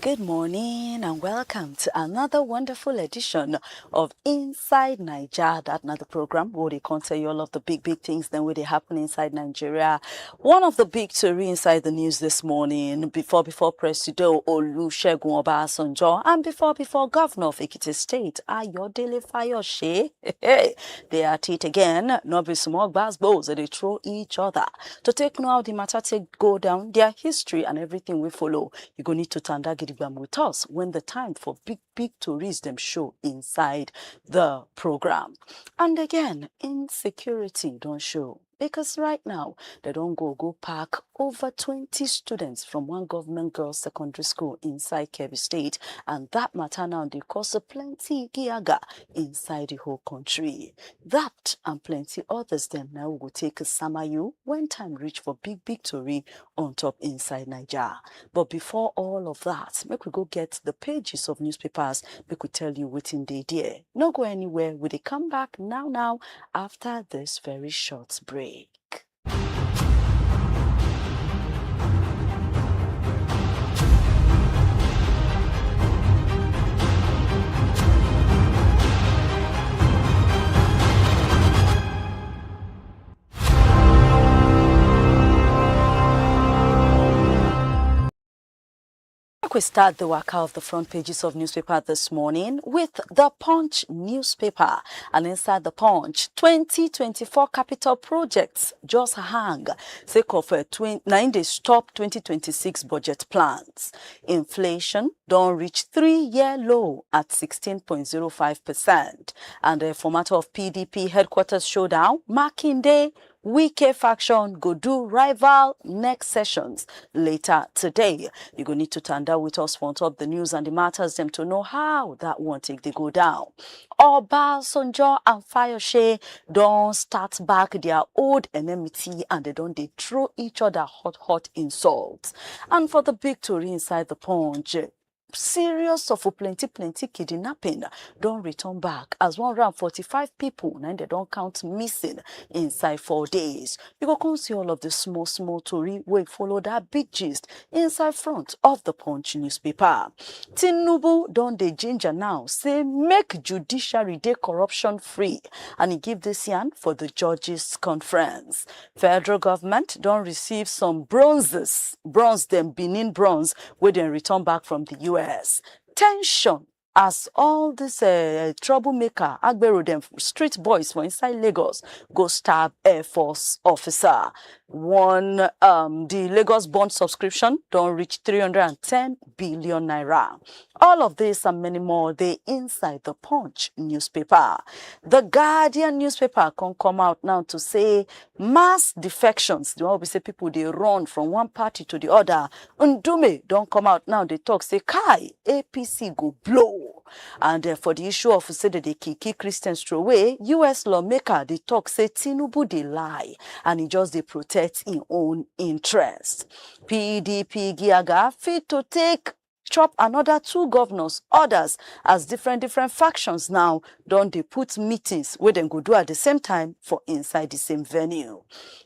Good morning and welcome to another wonderful edition of Inside Naija. That's another program where they can tell you all of the big things then where they happen inside Nigeria. One of the big story inside the news this morning, before President Olusegun Obasanjo and before Governor of Ekiti State, Ayodele Fayose, they are at it again. No be small Gbas Gbos, they throw each other. To take know how the matter take go down, their history and everything we follow, you go need to turn that with us when the time for big stories them show inside the program. And again, insecurity don't show. Because right now, they don't go park over 20 students from one government girls' secondary school inside Kebbi State. And that matter now, they cause plenty giaga inside the whole country. That and plenty others then now will take a samayu when time reach for big story on top Inside Naija. But before all of that, make we go get the pages of newspapers. We could tell you what's in the idea. No go anywhere. Will they come back now after this very short break? We start the work of the front pages of newspaper this morning with the Punch newspaper. And inside the Punch, 2024 capital projects just hang. Sake of 9 days stop 2026 budget plans. Inflation don't reach 3-year low at 16.05%. And the format of PDP headquarters showdown, marking day, Wike faction go do rival next sessions later today. You go need to turn down with us for top the news and the matters them to know how that won't take they go down. Obasanjo and Fayose don't start back their old enmity and they don't throw each other hot insults. And for the big story inside the Punch, serious of plenty kidnapping don't return back as 145 people and they don't count missing inside 4 days. You go come see all of the small story we follow that big gist inside front of the Punch newspaper. Tinubu don dey ginger now say make judiciary dey corruption free and he give this yarn for the judges conference. Federal government don't receive some bronze them Benin bronze where they return back from the US. Tension as all this troublemaker agbero them street boys for inside Lagos go stab Air Force officer. The Lagos bond subscription don't reach 310 billion naira. All of this and many more, they inside the Punch newspaper. The Guardian newspaper can come out now to say mass defections. The one we say people they run from one party to the other. Ndume don't come out now. They talk say Kai APC go blow. And for the issue of say that they kick Christians throw away, US lawmaker they talk say Tinubu they lie and he just they protect in own interest. PDP Giaga fit to take chop another 2 governors, others as different factions now don't they put meetings where they go do at the same time for inside the same venue.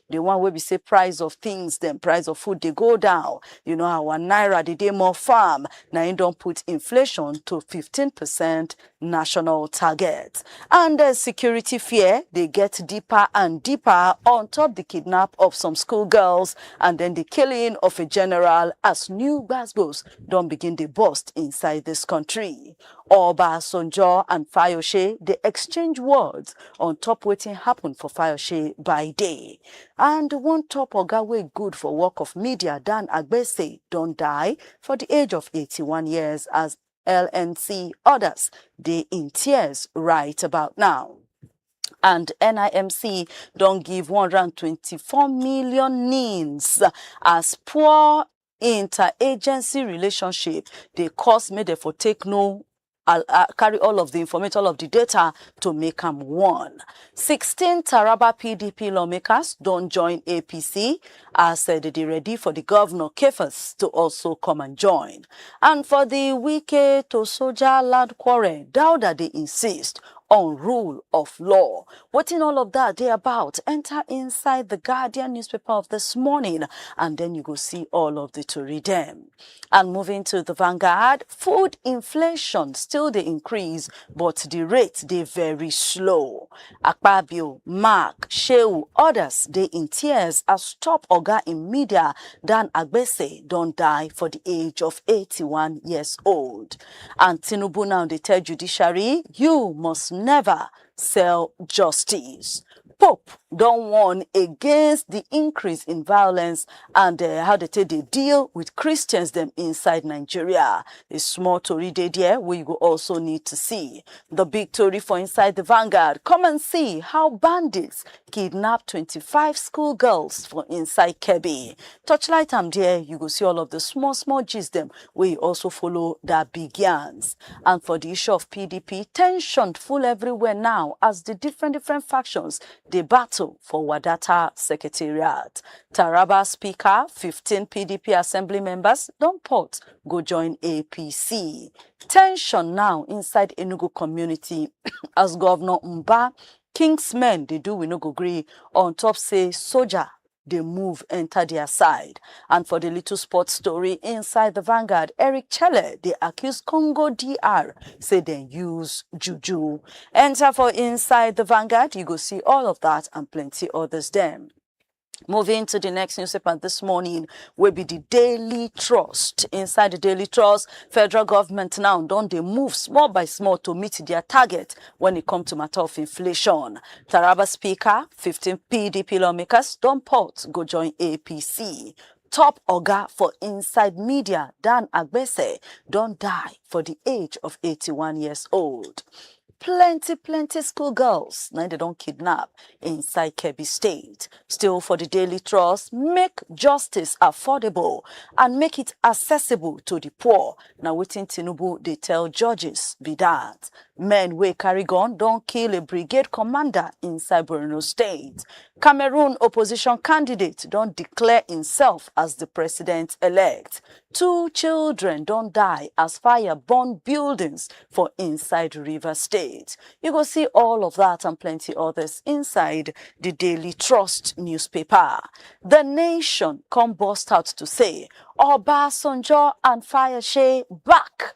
The one where we say price of things, then price of food, they go down. You know, our naira, the day more farm. Now you don't put inflation to 15% national target. And the security fear, they get deeper and deeper on top the kidnap of some schoolgirls and then the killing of a general as new Gbas Gbos don't begin to burst inside this country. Obasanjo and Fayose, they exchange words on top waiting happen for Fayose by day. And one top oga way good for work of media, Dan Agbese, don't die for the age of 81 years as LNC others. They in tears right about now. And NIMC don't give 124 million NINs as poor interagency relationship. They cause me therefore take no carry all of the information, all of the data to make them one. 16 Taraba PDP lawmakers don't join APC as they ready for the governor Kefas to also come and join. And for the Wike to Soja land quarrel, Dauda they insist on rule of law. What in all of that they about? Enter inside the Guardian newspaper of this morning, and then you go see all of the Tory them. And moving to the Vanguard, food inflation still the increase, but the rate they very slow. Akpabio, Mark, Shehu, others they in tears as top oga in media Dan Agbese don't die for the age of 81 years old. And Tinubu now they tell judiciary, you must never sell justice. Pope don't warn against the increase in violence and how they take the deal with Christians them inside Nigeria. A small story there we will also need to see. The big story for Inside the Vanguard. Come and see how bandits kidnapped 25 schoolgirls for inside Kebbi. Touchlight am there, you go see all of the small gist them. We also follow that begins. And for the issue of PDP, tension full everywhere now as the different factions they battle for Wadata Secretariat. Taraba Speaker, 15 PDP Assembly members don't port go join APC. Tension now inside Enugu community as Governor Mba Kingsmen they do we no go agree on top say soldier they move enter their side. And for the little sports story inside the Vanguard, Eric Chelle, they accuse Congo DR, say they use juju. Enter for Inside the Vanguard, you go see all of that and plenty others them. Moving to the next newspaper this morning will be the Daily Trust. Inside the Daily Trust, federal government now don't they move small by small to meet their target when it comes to matter of inflation. Taraba Speaker, 15 PDP lawmakers don't port go join APC. Top oga for Inside Media, Dan Agbese, don't die for the age of 81 years old. Plenty schoolgirls now they don't kidnap inside Kebbi State. Still for the Daily Trust, make justice affordable and make it accessible to the poor. Now waiting Tinubu they tell judges be that. Men wey carry gun don't kill a brigade commander inside Borno State. Cameroon opposition candidate don't declare himself as the president-elect. 2 children don't die as fire burn buildings for inside River State. You go see all of that and plenty others inside the Daily Trust newspaper. The Nation come burst out to say, Obasanjo and Fayose back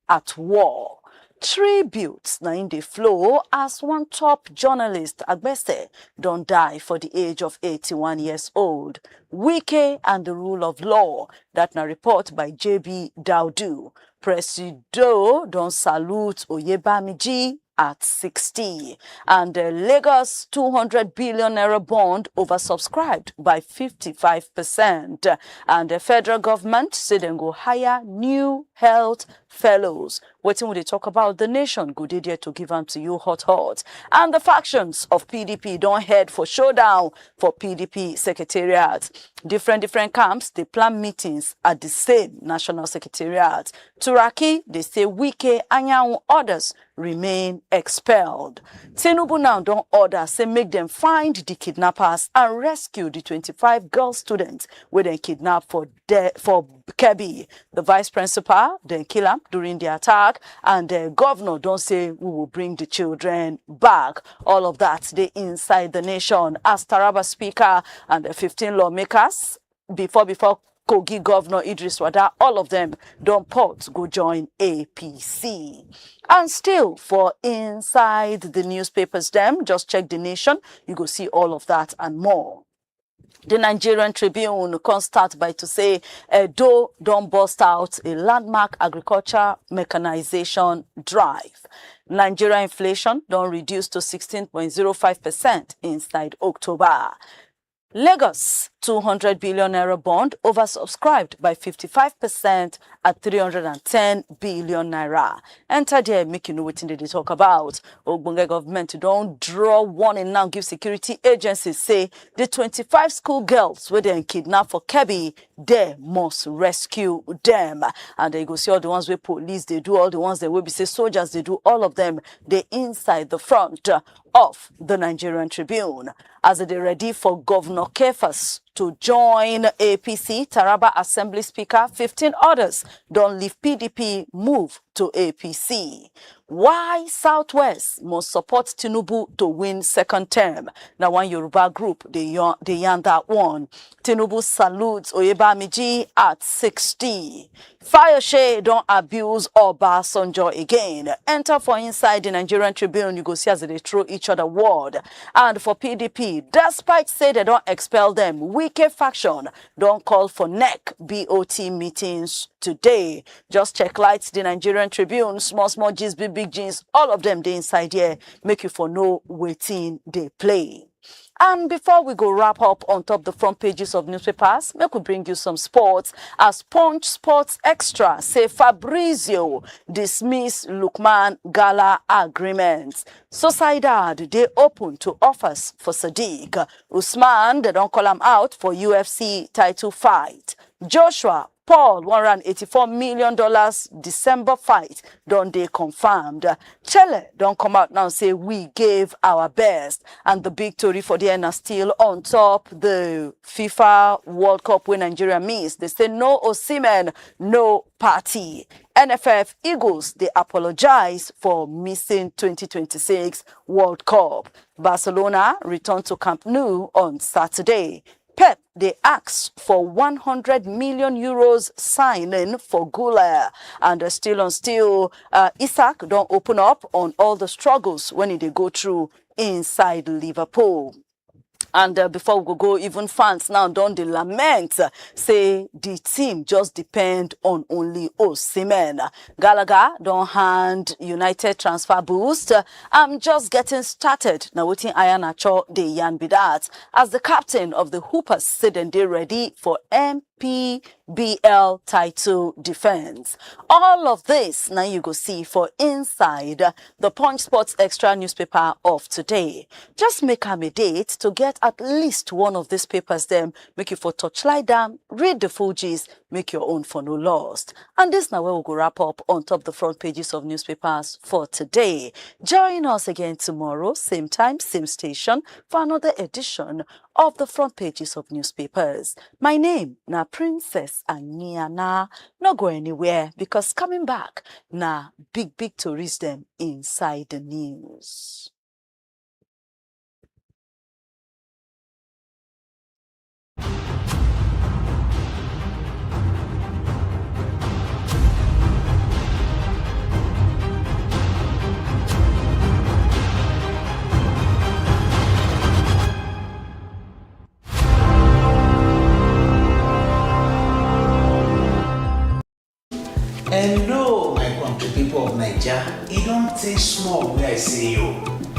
at war. Tributes now in the flow as one top journalist, Agbese, don't die for the age of 81 years old. Wike and the rule of law, that now report by JB Daudu. Presido don't salute Oyebamiji at 60. And the Lagos 200 billion naira bond oversubscribed by 55%. And the federal government said they go hire new health fellows. Waiting when they talk about the Nation, good idea to give them to you hot. And the factions of PDP don't head for showdown for PDP secretariat. Different camps, they plan meetings at the same national secretariat. Turaki, they say Wike, Anyanwu, others remain expelled. Tinubu now don't order, say make them find the kidnappers and rescue the 25 girl students where they kidnapped for Kebbi. The vice principal then kill him during the attack, and the governor don't say we will bring the children back. All of that they inside the Nation as Taraba Speaker and the 15 lawmakers before Kogi Governor Idris Wada, all of them don't port go join APC. And still for inside the newspapers them, just check the Nation, you go see all of that and more. The Nigerian Tribune can start by to say, Edo don't bust out a landmark agriculture mechanization drive. Nigeria inflation don't reduce to 16.05% inside October. Lagos 200 billion naira bond oversubscribed by 55% at 310 billion naira. Enter there, make you know what they talk about. Ogbonge government don't draw warning now, give security agencies say the 25 school girls where they kidnapped for Kebbi, they must rescue them. And they go see all the ones where police they do, all the ones that will be say soldiers they do, all of them they inside the front of the Nigerian Tribune. As they ready for Governor Kefas to join APC, Taraba Assembly Speaker, 15 others don't leave PDP, move to APC. Why Southwest must support Tinubu to win second term. Now, one Yoruba group, they yarn that one. Tinubu salutes Oyebamiji at 60. Fayose don't abuse Obasanjo again. Enter for Inside the Nigerian Tribune, you go see as they throw each other word. And for PDP, despite say they don't expel them, wicked faction don't call for NEC BOT meetings today. Just check lights the Nigerian Tribune, small G's, big G's, all of them they inside here, make you for know waiting they play. And before we go wrap up on top the front pages of newspapers, make we bring you some sports. As Punch Sports Extra say Fabrizio dismiss Lukman Gala agreement. Sociedad they open to offers for Sadiq. Usman they don't call him out for UFC title fight. Joshua Paul, $184 million December fight, don't they confirmed. Chele don't come out now and say we gave our best. And the big story for the end are still on top. The FIFA World Cup where Nigeria missed. They say no Osimhen, no party. NFF Eagles, they apologize for missing 2026 World Cup. Barcelona return to Camp Nou on Saturday. Pep, they asked for 100 million euros signing for Gula. And still on still, Isaac don't open up on all the struggles when they go through inside Liverpool. And before we go, even fans now don't they lament, say the team just depend on only Osimhen. Gallagher don't hand United transfer boost. I'm just getting started. Now waiting Iron Acho the Yan be that. As the captain of the Hoopers said and they ready for MPBL title defense. All of this now you go see for inside the Punch Sports Extra newspaper of today. Just make a date to get at least one of these papers them, make you for touchlight them, read the full gist, make your own for no lost. And this now where we'll go wrap up on top the front pages of newspapers for today. Join us again tomorrow, same time, same station, for another edition of the front pages of newspapers. My name na Princess Aniana. No go anywhere because coming back na big stories them inside the news. Hello, my country people of Naija. It don't take small where I see you.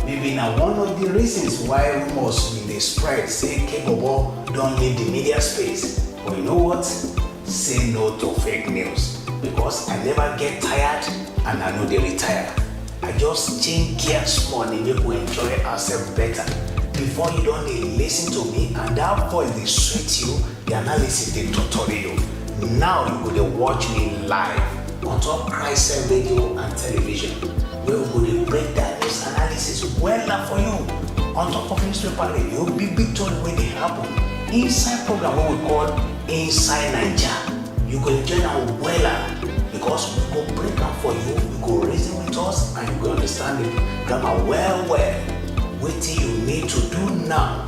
Maybe now one of the reasons why rumors in the spread say Kebbi don't leave the media space. But you know what? Say no to fake news. Because I never get tired and I know they retire. I just change gears small and make we enjoy ourselves better. Before you don't listen to me and that voice they sweet you, the analysis they tutorial you. Now you go to watch me live on top CHRICED Radio and television. We will go to break that news analysis well for you. On top of newspaper radio, big story where they happen. Inside program what we call Inside Naija. You go join our well because we go break down for you, we go reason with us and you go understand the grammar well. What you need to do now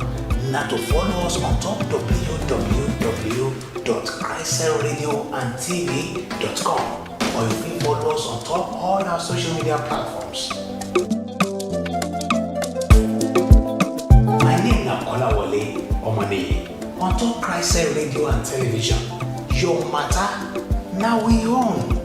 to follow us on top www.cricedradiotv.com or you can follow us on top all our social media platforms. My name is Kolawole Omane on top CHRICED Radio and television. Your matter now we own.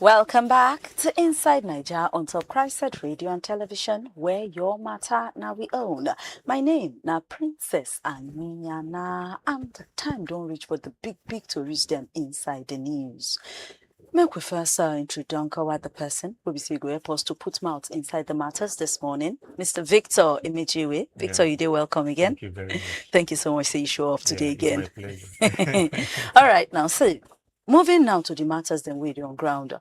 Welcome back to Inside Naija on top CHRICED Radio and television, where your matter now we own. My name na Princess Aniana, and the time don't reach for the big to reach them inside the news. Make we first introduce the person who will go help us to put mouth inside the matters this morning, Mr. Victor Imejiwe. Victor, you did welcome again. Thank you very much. Thank you so much for you show up today again. My pleasure. All right, now see. Moving now to the matters then we on ground.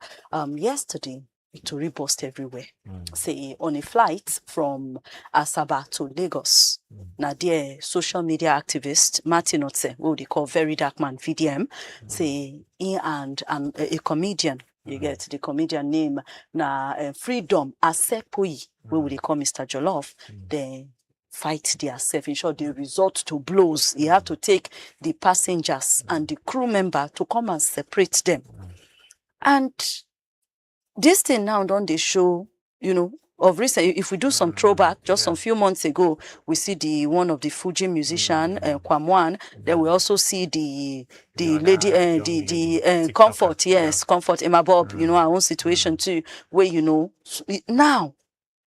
Yesterday, Tori burst everywhere. Say on a flight from Asaba to Lagos, now there social media activist Martin Otse, who they call Very Dark Man VDM, say he and a comedian. You get the comedian name na Freedom Asepoi, where would they call Mr Jollof? They fight themselves. In short, they resort to blows. He had to take the passengers and the crew member to come and separate them. And this thing now don't they show, of recent, if we do some throwback, just some few months ago, we see the one of the Fuji musician, Kwamwan. Then we also see the lady, the Comfort, yes, Comfort, Emma Bob, our own situation too, where, now,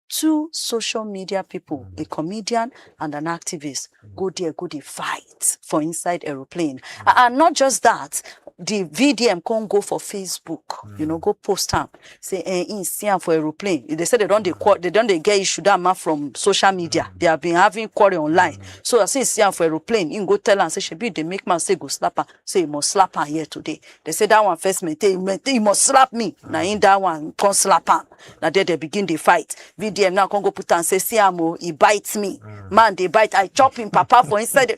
two social media people, a comedian and an activist, go there, go they fight for Inside Aeroplane. And not just that, the VDM can't go for Facebook, go post them, say, in for Aeroplane. They say they don't get issue that man from social media. They have been having quarrel online. So I say, for Aeroplane, you go tell and say, she be they make man say, go slap her. Say, you must slap her here today. They say that one first maintain, you must slap me. Now in that one, can't slap her. Now there they begin the fight. VDM now can go put and say, Siamo, he bites me. Man, they bite. I chop him, papa, for inside.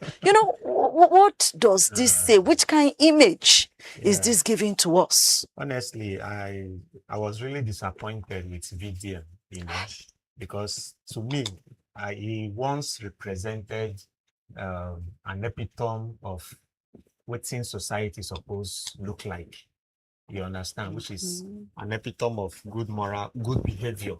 What does this say? Which kind of image is this giving to us? Honestly, I was really disappointed with VDM, because to me, he once represented an epitome of what society is supposed to look like. You understand? Which is an epitome of good moral, good behavior,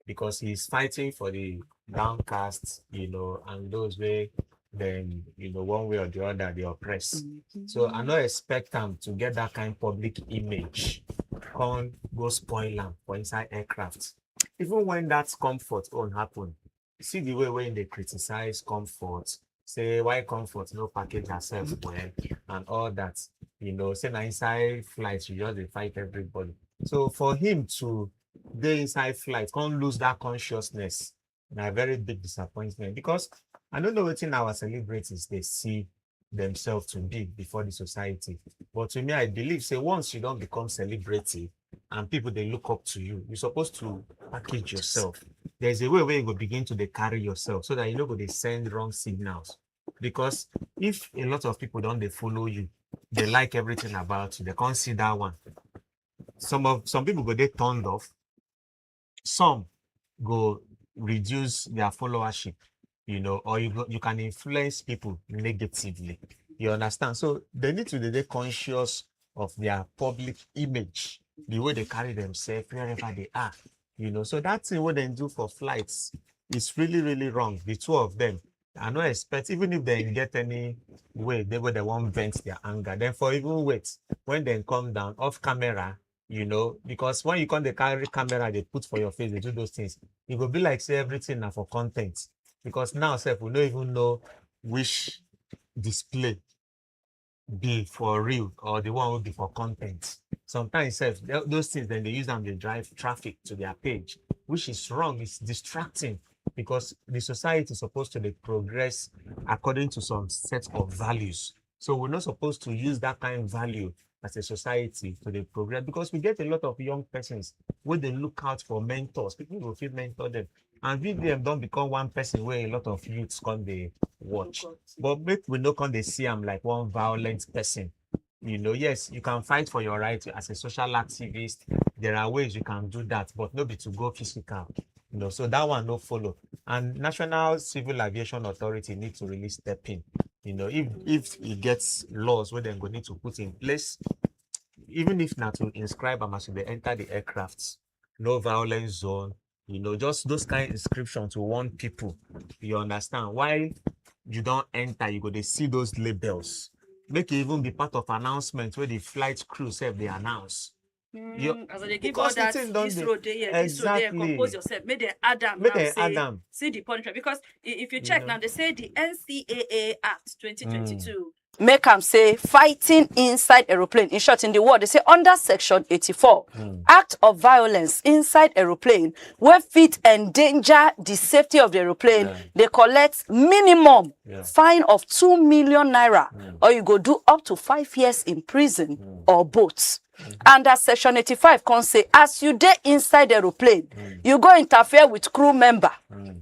because he's fighting for the downcast, and those way, then, one way or the other, they oppress. So I don't expect them to get that kind of public image, can't go spoil them for inside aircraft. Even when that comfort won't happen, see the way when they criticize comfort, say why comfort no package herself well, and all that, say na inside flight, you just fight everybody. So for him to be inside flight, can't lose that consciousness, a very big disappointment, because I don't know what in our celebrities they see themselves to be before the society. But to me, I believe, say, once you don't become celebrity and people they look up to you, you're supposed to package yourself. There's a way where you go begin to carry yourself so that you know they send wrong signals. Because if a lot of people don't they follow you, they like everything about you, they can't see that one. Some people go they turned off, some go reduce their followership. Or you can influence people negatively. You understand? So they need to be conscious of their public image, the way they carry themselves wherever they are. So that thing what they do for flights is really, really wrong. The two of them, I don't expect, even if they get any way, they won't vent their anger. Then for even wait, when they come down off camera, because when you come the carry camera, they put for your face, they do those things. It will be like say everything now for content. Because now, we don't even know which display be for real or the one will be for content. Sometimes, those things, then they use them, they drive traffic to their page, which is wrong. It's distracting because the society is supposed to progress according to some set of values. So we're not supposed to use that kind of value as a society to progress, because we get a lot of young persons where they look out for mentors. People will feel mentor them. And VDM don't become one person where a lot of youths come they watch. But maybe we not come they see them like one violent person. Yes, you can fight for your right as a social activist. There are ways you can do that, but not be to go physical. So that one no follow. And National Civil Aviation Authority need to really step in. If it gets laws where they're going to need to put in place, even if not to inscribe them as they enter the aircrafts, no violence zone, just those kind of inscriptions to warn people. You understand? While you don't enter, you go to see those labels. Make it even be part of announcement where the flight crew say they announce. As they give all that, this road there, this road there, compose yourself. Make them add them. See the punishment. Because if you check now, they say the NCAA Act 2022. Make them say fighting inside aeroplane. In short, in the word, they say under Section 84, act of violence inside aeroplane, where fit endanger the safety of the aeroplane, they collect minimum fine of 2 million naira, or you go do up to 5 years in prison or both. And that section 85 can say, as you dey inside the aeroplane, you go interfere with crew member.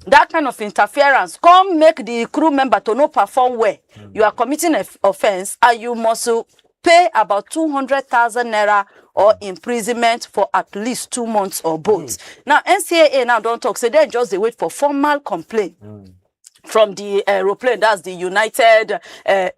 That kind of interference come make the crew member to not perform well. You are committing an offense and you must pay about 200,000 naira or imprisonment for at least 2 months or both. Now, NCAA now don't talk, so they just they wait for formal complaint from the aeroplane, that's the United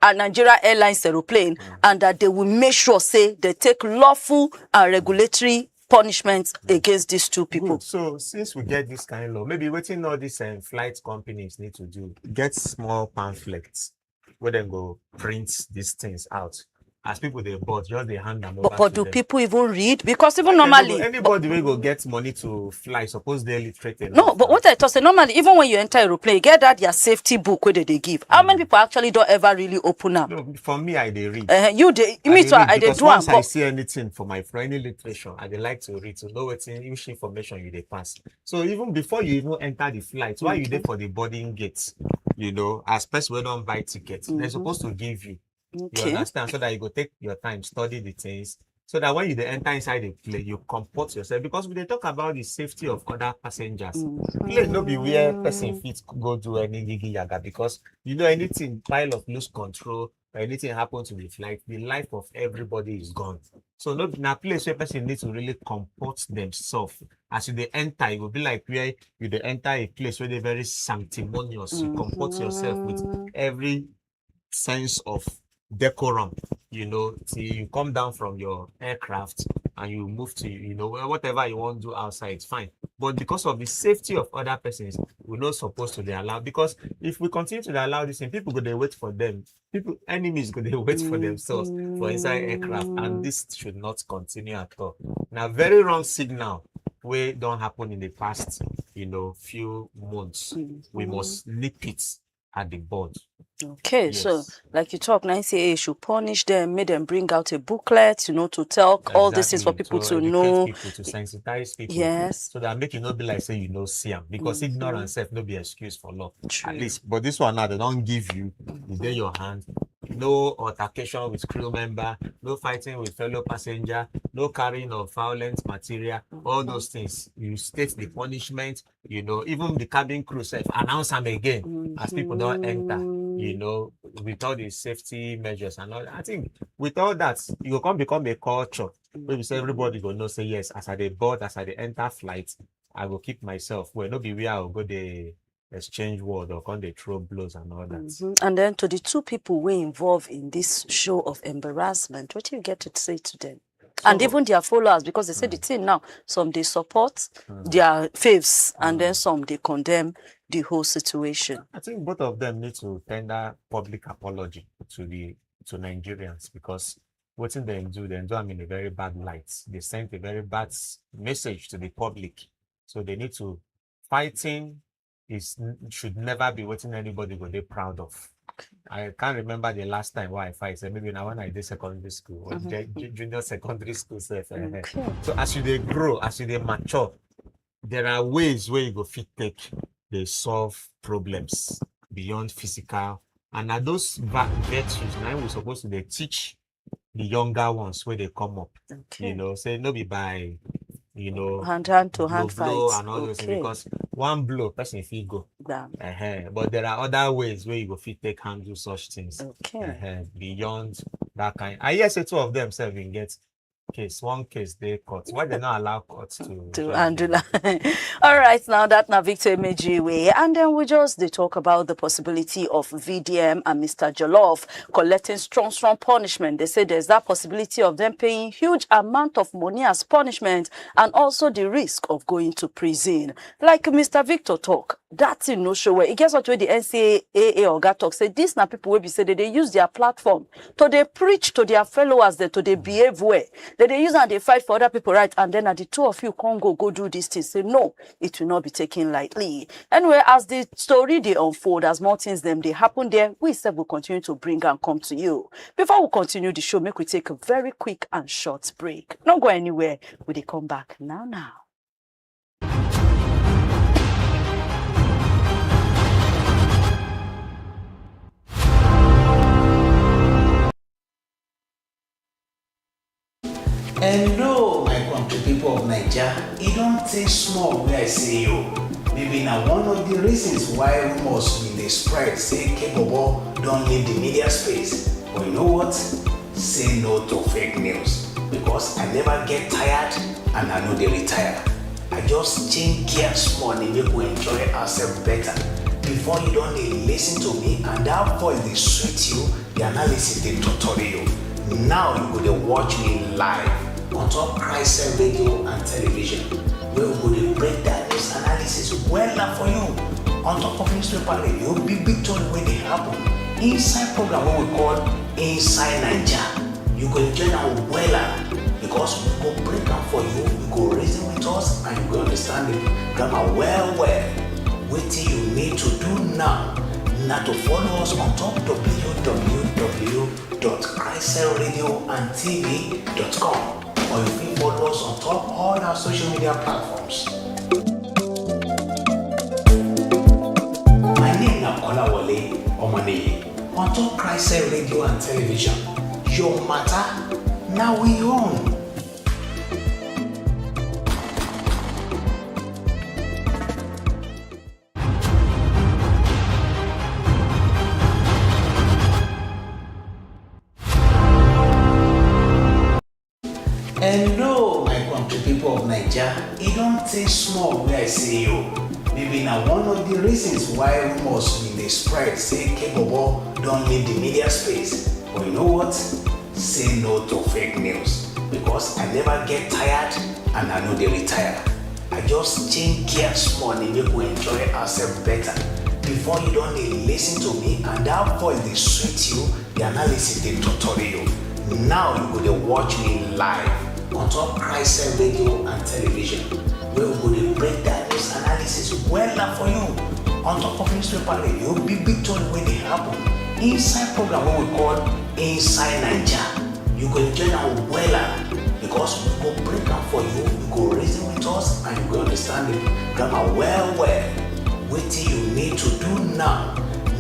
Nigeria Airlines aeroplane, and that they will make sure, say, they take lawful and regulatory punishments against these two people. Good. So, since we get this kind of law, maybe waiting all these flight companies need to do, get small pamphlets where they go print these things out. As people they bought, just they hand them over. But do them. People even read? Because even normally, anybody will go get money to fly. Suppose they're literate. No, but what I thought say normally, even when you enter aeroplane, you get that your safety book where they give. How many people actually don't ever really open up? No, for me, I they read. Me too. I they do. Once I see anything for any literature, I they like to read to know what information you they pass. So even before you even enter the flight, while you there for the boarding gates, as person we don't buy tickets, they're supposed to give you. Okay. You understand? So that you go take your time, study the things, so that when you enter inside the plane, you comport yourself. Because when they talk about the safety of other passengers, please don't be where person feet go do any gigi yaga. Because anything, pilot lose control, or anything happen to the flight, the life of everybody is gone. So no, in a place where person needs to really comport themselves. As they enter, it will be like where you they enter a place where they're very sanctimonious. You comport yourself with every sense of decorum, till you come down from your aircraft and you move to, whatever you want to do outside, it's fine. But because of the safety of other persons, we're not supposed to be allowed. Because if we continue to allow this thing, people go to wait for them. Enemies go to wait for themselves for inside aircraft. And this should not continue at all. Now, very wrong signal where don't happen in the past, few months. We must nip it at the board. Okay, yes. So like you talk, NCAA should punish them, make them bring out a booklet, to tell all these things for people to know. People, to sensitize people. Yes. So that make you not be like say see them. Because ignorance self no be excuse for law. True. At least. But this one now they don't give you, it's in your hand. No altercation with crew member, no fighting with fellow passenger, no carrying of violent material, all those things. You state the punishment, even the cabin crew self announce them again as people don't enter, with all the safety measures and all that. I think with all that, you will become a culture where we say everybody will know, say yes, as I board, as I enter flight, I will keep myself. Well, no be where I will go the exchange word or can they throw blows and all that. And then to the two people we involved in this show of embarrassment, what do you get to say to them? So, and even their followers, because they say the thing now, some they support their faiths and then some they condemn the whole situation. I think both of them need to tender public apology to Nigerians, because what they do them in a very bad light. They sent a very bad message to the public. So they need to fighting should never be what anybody go they proud of. I can't remember the last time why I fight. So maybe now when I did secondary school or junior secondary school. So as you grow, as you mature, there are ways where you go fit take they solve problems beyond physical. And are those virtues now we're supposed to teach the younger ones where they come up. Say no be by hand to hand fight and all those things, because one blow person fit go. But there are other ways where you go fit take handle such things. Beyond that kind. I hear say two of them will get one case they cut. Why they not allow courts to handle that? All right, now that na Victor Emeji way, and then we they talk about the possibility of VDM and Mr Jollof collecting strong punishment. They say there's that possibility of them paying huge amount of money as punishment, and also the risk of going to prison. Like Mr Victor talk, that's in no show where it gets what the NCAA or GAT talk say this now people will be say that they use their platform to they preach to their followers that to they behave well. They use and they fight for other people, right? And then at the two of you can't go do this thing. Say no, it will not be taken lightly. Anyway, as the story they unfold, as more things they happen there, we said we'll continue to bring and come to you. Before we continue the show, make we take a very quick and short break. Not go anywhere. Will they come back now? country people of Naija, e don take small wey I say yo. Maybe na one of the reasons why rumors bin dey spread say Kebobo don leave the media space. But you know what? Say no to fake news, because I never get tired and I no dey retire. I just change gear small and make we enjoy ourselves better. Before you don dey listen to me and that voice dey sweet you, the analysis dey torture you. Now you go dey watch me live on top CHRICED Radio and Television, where we go dey break down news analysis well for you. On top of newspaper radio, big story wey dey happen. Inside program wey we call Inside Naija, you go enjoy am wella, because we go break am for you, you go reason with us and you go understand the grammar well. Wetin you need to do now na to follow us on top www.cricedradiotv.com, or you can follow us on top all our social media platforms. My name is Olawale Omaniyi. On top CHRICED Radio and Television, your matter now we own. Hello, my country people of Naija. It don't take small wey I say yo. Maybe na one of the reasons why rumors bin dey spread say Kebobo don leave the media space. But you know what? Say no to fake news, because I never get tired and I no dey retire. I just change gear small and make we enjoy ourselves better. Before you don dey listen to me and that voice dey sweet you, the analysis dey torture you. Now you go dey watch me live on top CHRICED Radio and Television, where we go dey break down news analysis well for you. On top of newspaper radio, big story wey dey happen. Inside program wey we call Inside Naija, you go enjoy am wella, because we go break am for you, you go reason with us and you go understand the grammar well. Wetin you need to do now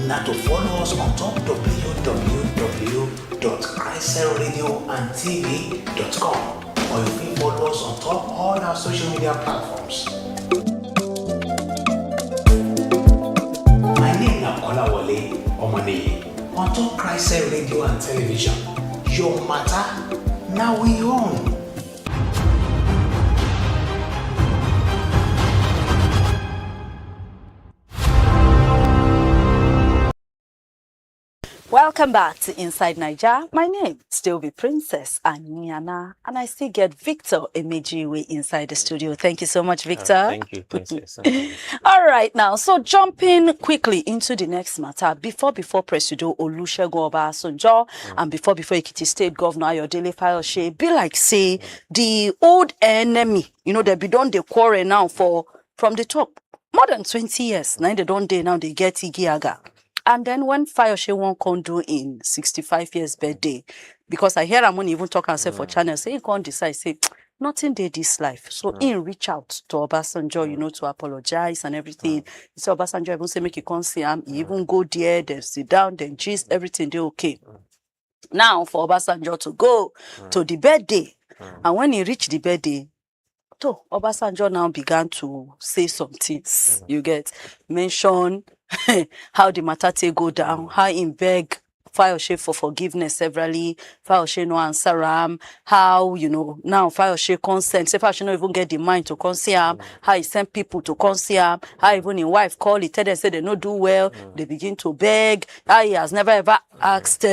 na to follow us on top www.cricedradiotv.com, or you can follow us on top all our social media platforms. My name is Olawale Omaniyi. On top CHRICED Radio and Television, your matter now we own. Welcome back to Inside Naija. My name still be Princess Aniana, and I still get Victor Emejiwe inside the studio. Thank you so much, Victor. Thank you, Princess. All right, now, so jumping quickly into the next matter, before Presido Olusegun Obasanjo and before Ekiti State Governor Ayodele Fayose, be like say the old enemy, they be done the quarrel now from the top more than 20 years. Now they don't now they get Igiaga. And then when Fayose won't come do in 65 years birthday, because I hear I'm going to even talk herself for channel, say he can't decide, say nothing did this life. So he reach out to Obasanjo, to apologize and everything. So Obasanjo even say make he come see him. He even go there, then sit down, then gist, everything they okay. Now for Obasanjo to go to the birthday, and when he reached the birthday, so Obasanjo now began to say some things. You get mention how the matter take go down, how he beg Fayose for forgiveness severally, Fayose no answer him, how, now Fayose consent, say Fayose no even get the mind to come see him, how he send people to come see him, how even his wife call, he tell them, say they no do well, they begin to beg, how he has never ever asked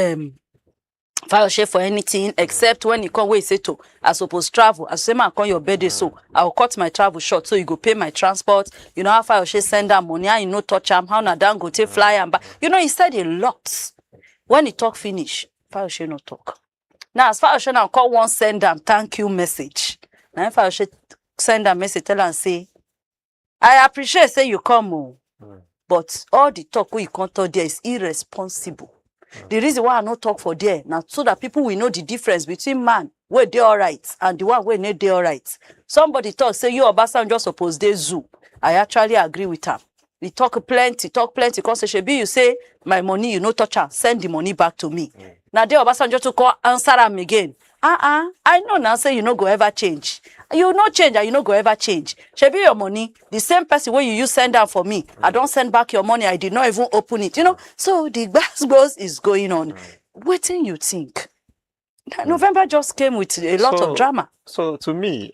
Fayose for anything except when he come where he say to I suppose travel. I say man come your birthday, so I'll cut my travel short so you go pay my transport. How Fayose send her money, how you no touch him, how Nadan go take fly and back. He said a lot. When he talk finish, Fayose no talk. Now as Fayose now call one send them thank you message. Now if Fayose send a message, tell and say, I appreciate say you come, but all the talk we can't talk there is irresponsible. The reason why I not talk for there now so that people will know the difference between man where they all right and the one where they all right. Somebody talk say you Obasanjo suppose they zoo. I actually agree with him. We talk plenty. Because Shebi you say my money you no touch her, send the money back to me. Now they Obasanjo to call answer him again. I know now say you no go ever change. You no change and you no go ever change. Shebi your money, the same person where you use send down for me. I don't send back your money. I did not even open it. You know, so the Gbas Gbos is going on. What do you think? November just came with a lot of drama. So to me,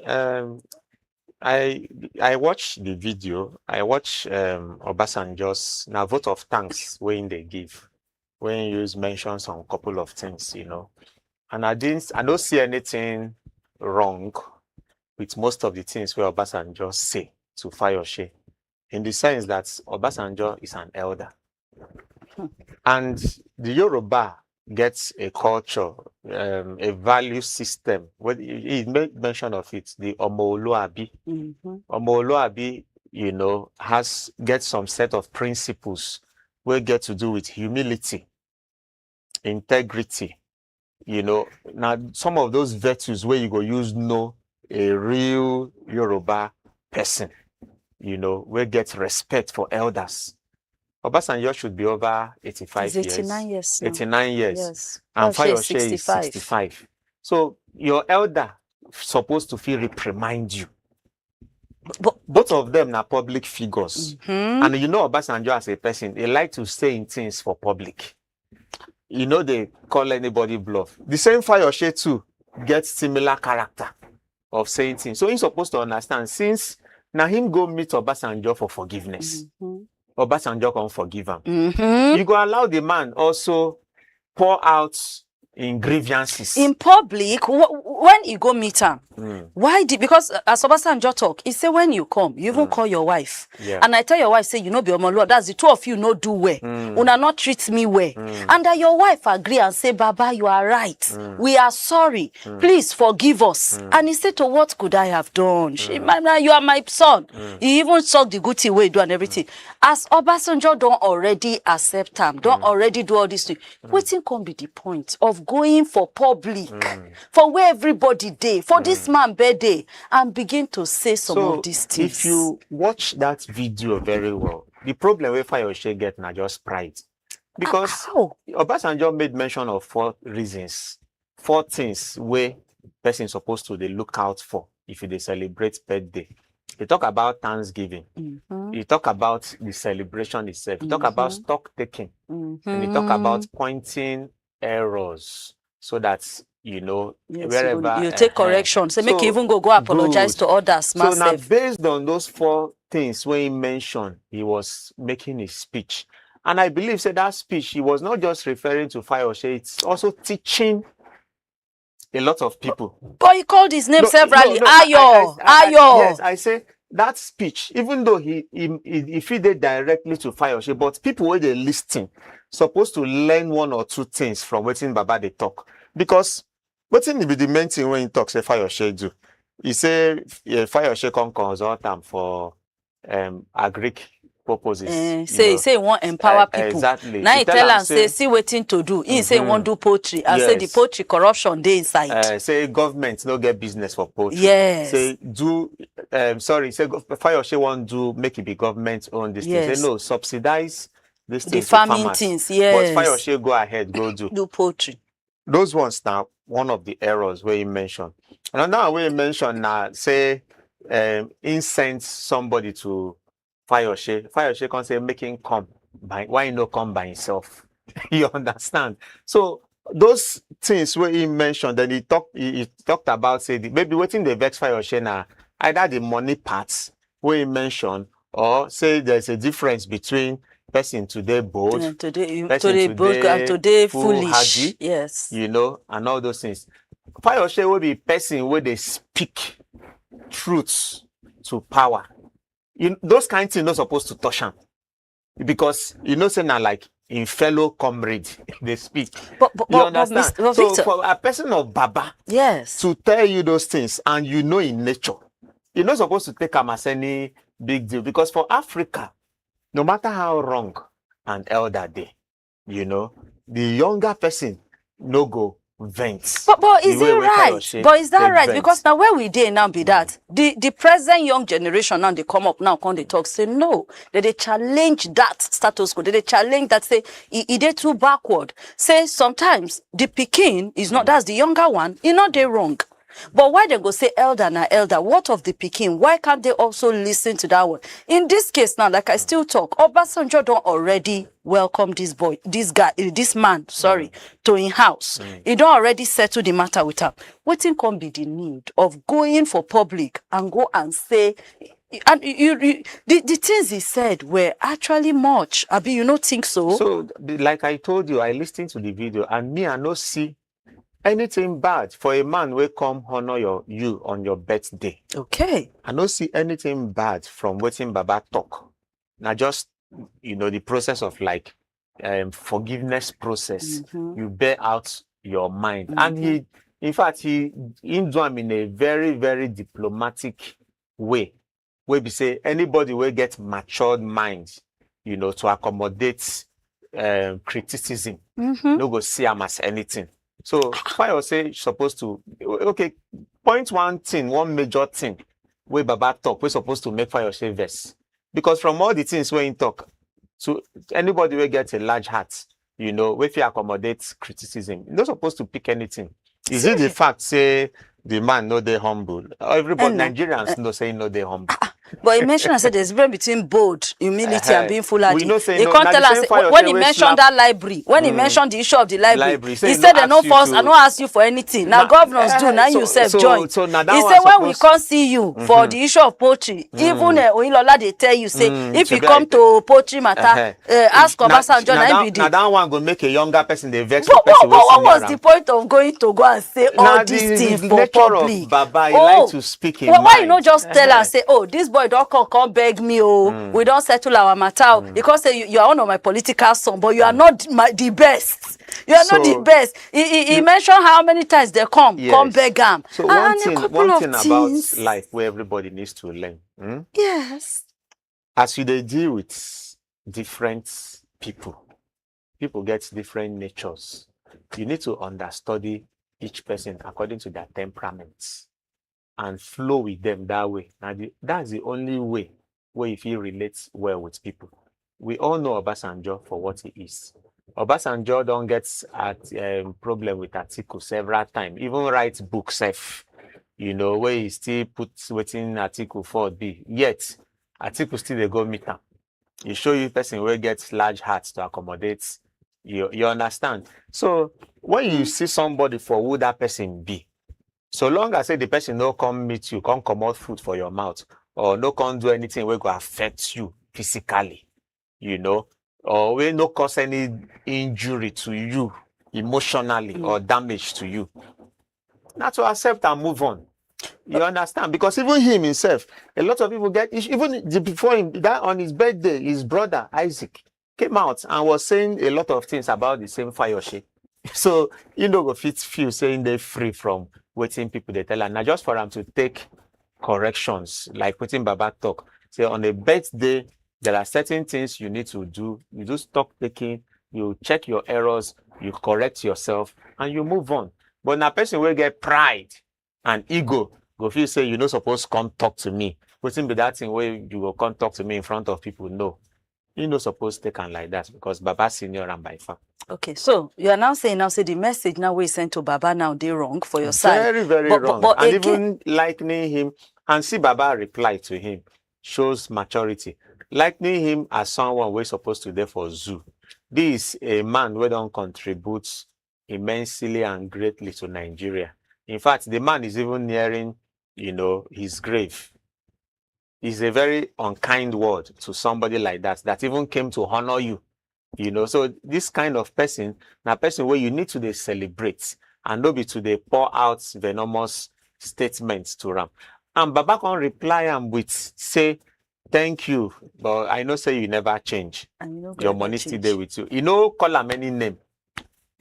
I watch the video. I watch Obasanjo's now vote of thanks when they give, when you mention some couple of things, you know, and I don't see anything wrong with most of the things where Obasanjo say to Fayose, in the sense that Obasanjo is an elder, and the Yoruba gets a culture, a value system. When he made mention of it, the Omoluabi. Omoluabi, you know, gets some set of principles where get to do with humility, integrity. You know, now some of those virtues where you go use know a real Yoruba person, you know, where get respect for elders. Obasanjo should be over 85 years. 89 years. 89 years. Yes. And Fayose Fayose is 65. So your elder supposed to feel reprimand you. But both of them are public figures. And you know Obasanjo as a person, they like to say in things for public. You know they call anybody bluff. The same Fayose too gets similar character of saying things. So he's supposed to understand, since now him go meet Obasanjo for forgiveness. Obasanjo can forgive him. You go allow the man also pour out in grievances. In public, when you go meet him, why did, because as Obasanjo talk, he say when you come, you even call your wife. And I tell your wife, say, you know, be Omoluwa, that's the two of you no do well. Una not treat me well. And that your wife agree and say, Baba, you are right. We are sorry. Please forgive us. And he said, to what could I have done? You are my son. He even saw the good thing we do and everything. As Obasanjo don't already accept him, don't already do all this thing, waiting can be the point of going for public, for where everybody day, for this man birthday, and begin to say some of these things. If you watch that video very well, the problem with Fayose get now just pride. Because Obasanjo made mention of 4 reasons, 4 things where person supposed to they look out for if they celebrate birthday. They talk about Thanksgiving. You talk about the celebration itself. You talk about stock taking. And you talk about pointing errors so that, you know, wherever you take correction. So make you even go apologize to others. So now, based on those 4 things when he mentioned, he was making his speech. And I believe that speech, he was not just referring to Fayose, it's also teaching a lot of people. But he called his name severally. Ayo. Yes, I say that speech, even though he did directly to Fayose, but people where they listening supposed to learn 1 or 2 things from waiting Baba they talk. Because what's in the main thing when he talks, say Fayose do. He say Fayose can consult them for agric purposes. Say he want empower people. Exactly. Now he tell him say see waiting to do. He say he want do poultry. And say the poultry corruption dey inside. Say government no get business for poultry. Yes. Say do say Fayose want do make it be government own this thing. Say no, subsidize this thing. The farming things, yes. But Fayose go ahead, go do poultry. Those ones now one of the errors where he mentioned. And now where he mentioned now say he sent somebody to Fayose. Fayose can say make him come by why no come by himself. You understand? So those things where he mentioned, then he talked about say maybe waiting the vex Fayose now, either the money parts where he mentioned, or say there's a difference between person today bold, today foolish. Yes. You know, and all those things. Fayose will be person where they speak truths to power. Those kind of things not supposed to touch him. Because you know, say now like in fellow comrade, they speak. You understand? But so Victor, for a person of Baba, yes, to tell you those things, and you know in nature, you're not supposed to take them as any big deal. Because for Africa, no matter how wrong an elder day, you know, the younger person no go vent. But is The way it wey right? Fayose But is that take right? vent. Because now where we dey now be that the present young generation now they come up now come they talk say no, they challenge that status quo. They challenge that say it dey too backward. Say sometimes the pikin is not that's the younger one. You know they wrong. But why they go say elder na elder? What of the pikin? Why can't they also listen to that one? In this case now, like I still talk, Obasanjo don't already welcome this boy, this guy, this man, sorry, to in house. He don't already settle the matter with him. Wetin come be the need of going for public and go and say, and the things he said were actually much. Abi, you don't think so? So, like I told you, I listened to the video, and me, I no see anything bad for a man will come honor you on your birthday. Okay. I don't see anything bad from waiting Baba talk. Now just, the process of like forgiveness process. You bear out your mind. And he do him in a very, very diplomatic way. Where we say anybody will get matured mind, to accommodate criticism. No go see him as anything. So Fayose supposed to point one major thing where Baba talk, we're supposed to make Fayose verse. Because from all the things where he talk, so anybody will get a large heart, if you accommodate criticism, you're not supposed to pick anything. Is it the fact say the man no they humble? Everybody Nigerians no say no they humble. But he mentioned, I said, there's a difference between bold humility and being foolhardy. We know say he no, can't tell us when he mentioned that library, when he mentioned the issue of the library, he said they no force, I no ask you for anything. Now governors do, now you self join. So he said when we can't see you for the issue of poultry, even Oyilola they tell you say if you come to poultry matter, ask Obasanjo and NBD. Now that one go make a younger person they vex. But what was the point of going to go and say all these things for public? Baba, he like to speak in why you not just tell and say, oh, this boy don't come beg me, we don't settle our matter. Because you are one of my political son, but you are not the best. You are not the best. He mentioned how many times they come beg him. So one thing about life where everybody needs to learn. Yes. As you deal with different people get different natures. You need to understudy each person according to their temperaments and flow with them that way. Now, that's the only way where if he relates well with people. We all know Obasanjo for what he is. Obasanjo don't get at problem with Atiku several times. Even writes books, where he still puts waiting Atiku for be. Yet, Atiku still they go meet him. He show you person where gets large hearts to accommodate you. You understand? So when you see somebody for who that person be, so long as say the person no come meet you, come out food for your mouth, or no come do anything where go affect you physically, or will no cause any injury to you emotionally or damage to you. Not to accept and move on. You understand? Because even him himself, a lot of people get even before him that on his birthday, his brother Isaac came out and was saying a lot of things about the same Fayose. So go fit feel saying they're free from waiting people they tell, and now just for them to take corrections, like putting Baba talk. Say on a birthday, there are certain things you need to do. You do stock taking, you check your errors, you correct yourself, and you move on. But now person will get pride and ego, go feel say you're not supposed to come talk to me. Waiting be that thing where you will come talk to me in front of people. No. You're not supposed to take on like that because Baba senior and by far. Okay, so you are now saying the message now we sent to Baba now they wrong for your side. Very, very wrong. But and again, even likening him and see Baba reply to him shows maturity. Likening him as someone we're supposed to there for zoo. This is a man who don't contribute immensely and greatly to Nigeria. In fact, the man is even nearing, his grave. It's a very unkind word to somebody like that even came to honor you. So this kind of person, now person where you need to celebrate and not be to pour out venomous statements to them. And Baba can reply and with say, thank you, but I know say you never change. Your money still there with you. Call them any name.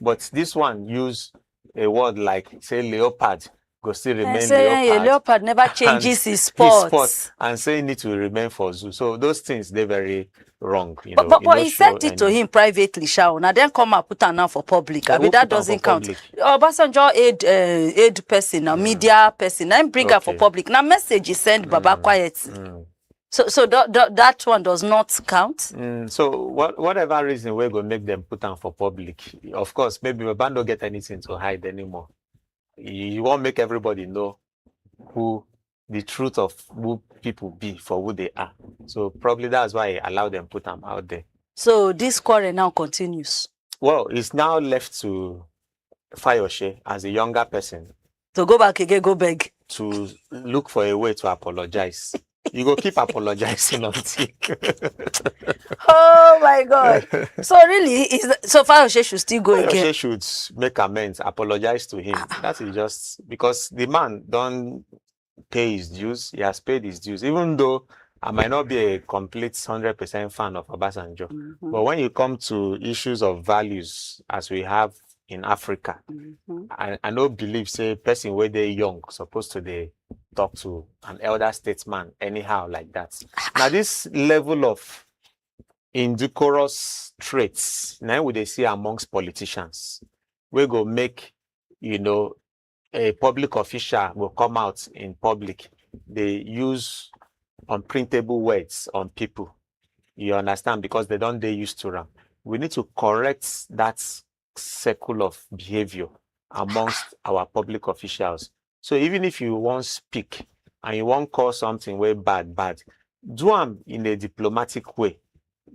But this one use a word like say leopard. Go still remain leopard. Leopard never changes his spots. And say he need to remain for zoo. So those things they're very wrong. But he said it to him privately, Shao. Now then come and put her now for public. I mean, that doesn't count. Obasanjo aid person, now media person, then bring her for public. Now message he sent Baba quiet. So that one does not count. So whatever reason we're going to make them put on for public, of course, maybe Baba don't get anything to hide anymore. You won't make everybody know who the truth of who people be for who they are. So probably that's why I allow them put them out there. So this quarrel now continues. Well, it's now left to Fayose as a younger person to go back again, go beg, to look for a way to apologize. You go keep apologizing until. Oh my God! So really, so Fayose should still go again. Fayose should make amends, apologize to him. That is just because the man don't pay his dues. He has paid his dues, even though I might not be a complete 100% fan of Obasanjo. But when you come to issues of values, as we have in Africa, I don't believe say person where they young supposed to they talk to an elder statesman anyhow like that. Now this level of indecorous traits now we they see amongst politicians, we go make a public official will come out in public. They use unprintable words on people. You understand? Because they don't they used to them. We need to correct that circle of behavior amongst our public officials. So even if you won't speak and you won't call something way bad, do them in a diplomatic way.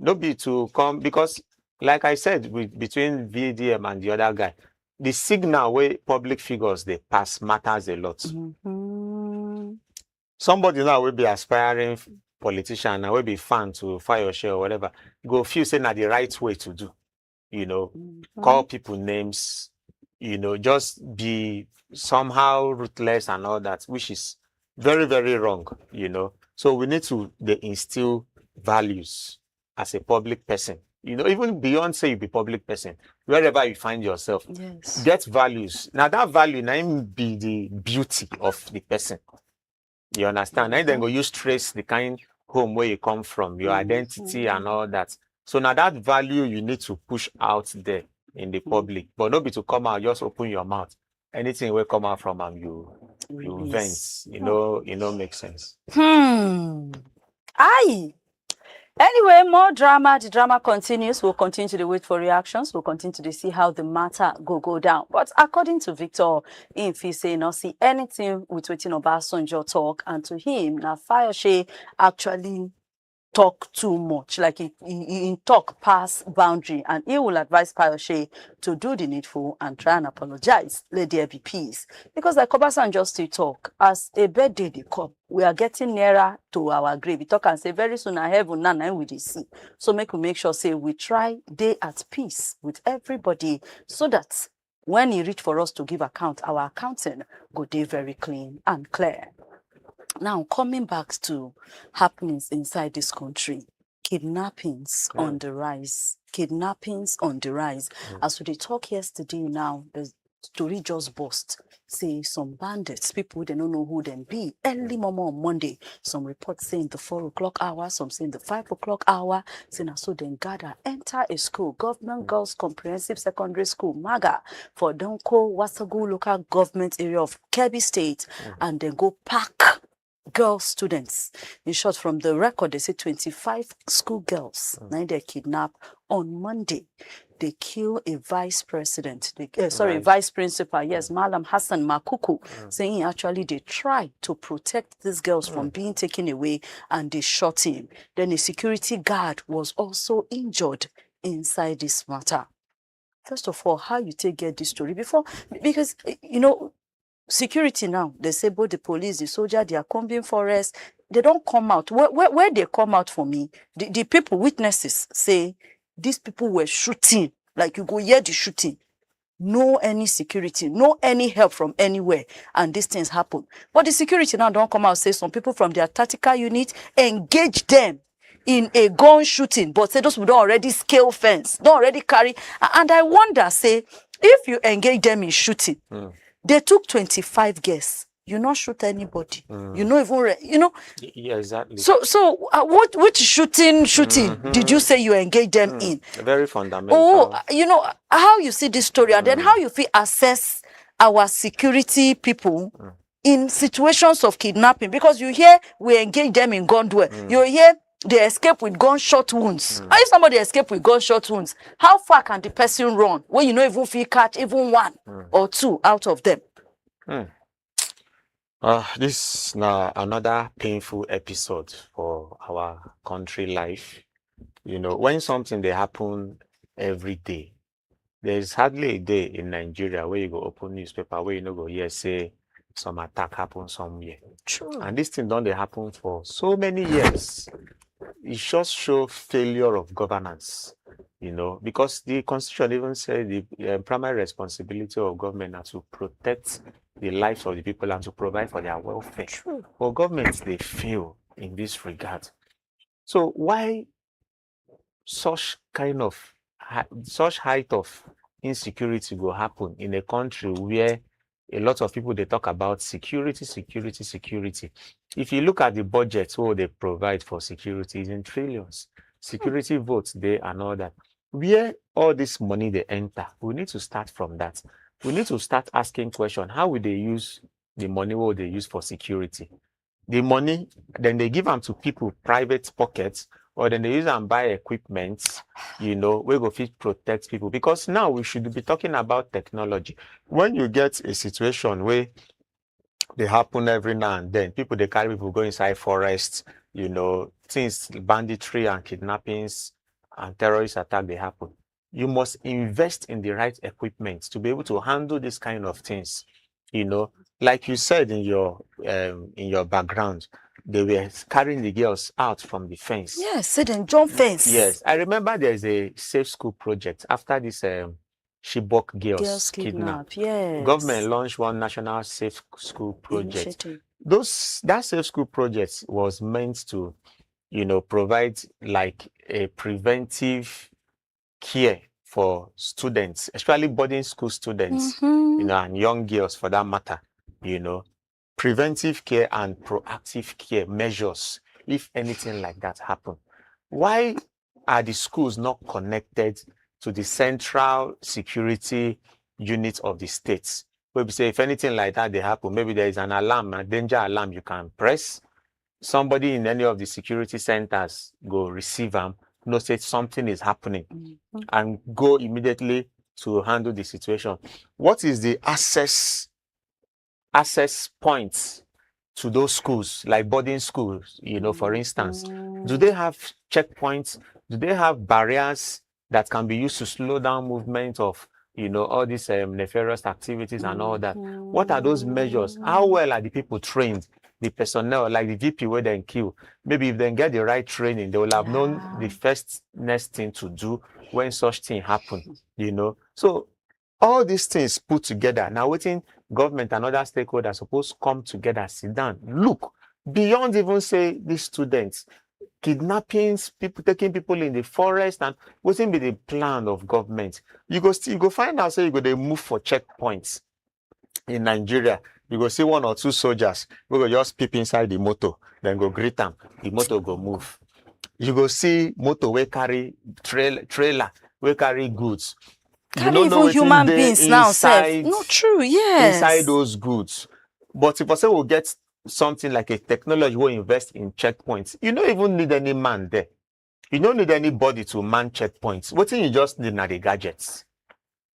Don't be to come, because like I said, between VDM and the other guy, the signal where public figures they pass matters a lot. Somebody now will be aspiring politician and will be fan to Fayose or whatever. Go feel say na the right way to do. Call people names, just be somehow ruthless and all that, which is very, very wrong, So we need to instill values as a public person. Even beyond say you be public person, wherever you find yourself, get values. Now that value now be the beauty of the person. You understand? Now then go use trace the kind home where you come from, your identity and all that. So now that value you need to push out there in the public, but not be to come out, just open your mouth. Anything will come out from you vent. Makes sense. Aye. Anyway, more drama. The drama continues. We'll continue to wait for reactions. We'll continue to see how the matter go down. But according to Victor, if he say not see anything with waiting Obasanjo talk, and to him, now Fayose actually talk too much, like he talk past boundary, and he will advise Fayose to do the needful and try and apologize. Let there be peace. Because like Obasanjo still talk, as a birthday they come, we are getting nearer to our grave. We talk and say very soon I heaven none we see. So we make sure say we try day at peace with everybody, so that when he reach for us to give account, our accounting go day very clean and clear. Now, coming back to happenings inside this country, kidnappings on the rise. Kidnappings on the rise. As we talk yesterday now, the story just burst. Say some bandits, people they don't know who them be. Early on Monday, some reports saying the 4 o'clock hour, some saying the 5 o'clock hour. Saying so then gather, enter a school, Government Girls Comprehensive Secondary School, MAGA, for Donko, Wasagu local government area of Kebbi State, and then go pack girl students. In short, from the record, they say 25 schoolgirls. Now they kidnapped on Monday. They kill a vice president, vice principal, Malam Hassan Makuku, saying actually they tried to protect these girls from being taken away, and they shot him. Then a security guard was also injured inside this matter. First of all, how you get this story before? Because, security now, they say both the police, the soldier, they are combing forest. They don't come out. Where they come out for me, the people, witnesses, say these people were shooting. Like you go hear the shooting. No any security, no any help from anywhere. And these things happen. But the security now don't come out, say some people from their tactical unit engage them in a gun shooting. But say those who don't already scale fence, don't already carry. And I wonder, say, if you engage them in shooting, they took 25 girls. you not shoot anybody. You know even you know. Yeah, exactly. So which shooting did you say you engage them in? Very fundamental. Oh, you know how you see this story, and then how you feel assess our security people in situations of kidnapping, because you hear we engage them in gun duel. You hear they escape with gunshot wounds. And if somebody escape with gunshot wounds, how far can the person run when you know even if you catch even one or two out of them? This is now another painful episode for our country life. You know, when something they happen every day, there's hardly a day in Nigeria where you go open newspaper where you know go here say some attack happen somewhere. True. And this thing don't they happen for so many years. It just show failure of governance, you know, because the constitution even said the primary responsibility of government are to protect the lives of the people and to provide for their welfare. True. For governments, they fail in this regard. So why such kind of such height of insecurity will happen in a country where a lot of people they talk about security. If you look at the budget what they provide for security is in trillions. Security votes they and all that. Where all this money they enter, we need to start from that. We need to start asking questions. How will they use the money what they use for security? The money, then they give them to people, private pockets, or then they use and buy equipment, you know, we go fit protect people. Because now we should be talking about technology. When you get a situation where they happen every now and then, people, they carry people go inside forests, you know, things, banditry and kidnappings and terrorist attack, they happen. You must invest in the right equipment to be able to handle this kind of things, you know. Like you said in your background, they were carrying the girls out from the fence. Yes, sit and jump fence. Yes, I remember there's a safe school project after this Chibok girls kidnapped. Yes. Government launched one national safe school project. Initiative. That safe school project was meant to, you know, provide like a preventive care for students, especially boarding school students, you know, and young girls for that matter, you know, preventive care and proactive care measures if anything like that happen. Why are the schools not connected to the central security unit of the states? Where we say if anything like that they happen, maybe there is an alarm, a danger alarm you can press. Somebody in any of the security centers go receive them, know say something is happening, and go immediately to handle the situation. What is the access points to those schools, like boarding schools, you know, for instance? Do they have checkpoints? Do they have barriers that can be used to slow down movement of, you know, all these nefarious activities and all that? What are those measures? How well are the people trained? The personnel, like the VP where they kill, maybe if they get the right training, they will have known the next thing to do when such thing happen, you know. So all these things put together, now waiting government and other stakeholders supposed to come together, sit down, look beyond even say these students, kidnappings, people taking people in the forest, and what's be the plan of government. You go find out, say you go they move for checkpoints in Nigeria. You go see one or two soldiers, we go just peep inside the motor, then go greet them. The motor go move. You go see motor we carry trailer, we carry goods. Carry even human beings now, sir. Not true, yes. Inside those goods. But if I say we'll get something like a technology will invest in checkpoints, you don't even need any man there. You don't need anybody to man checkpoints. What thing you just need are the gadgets.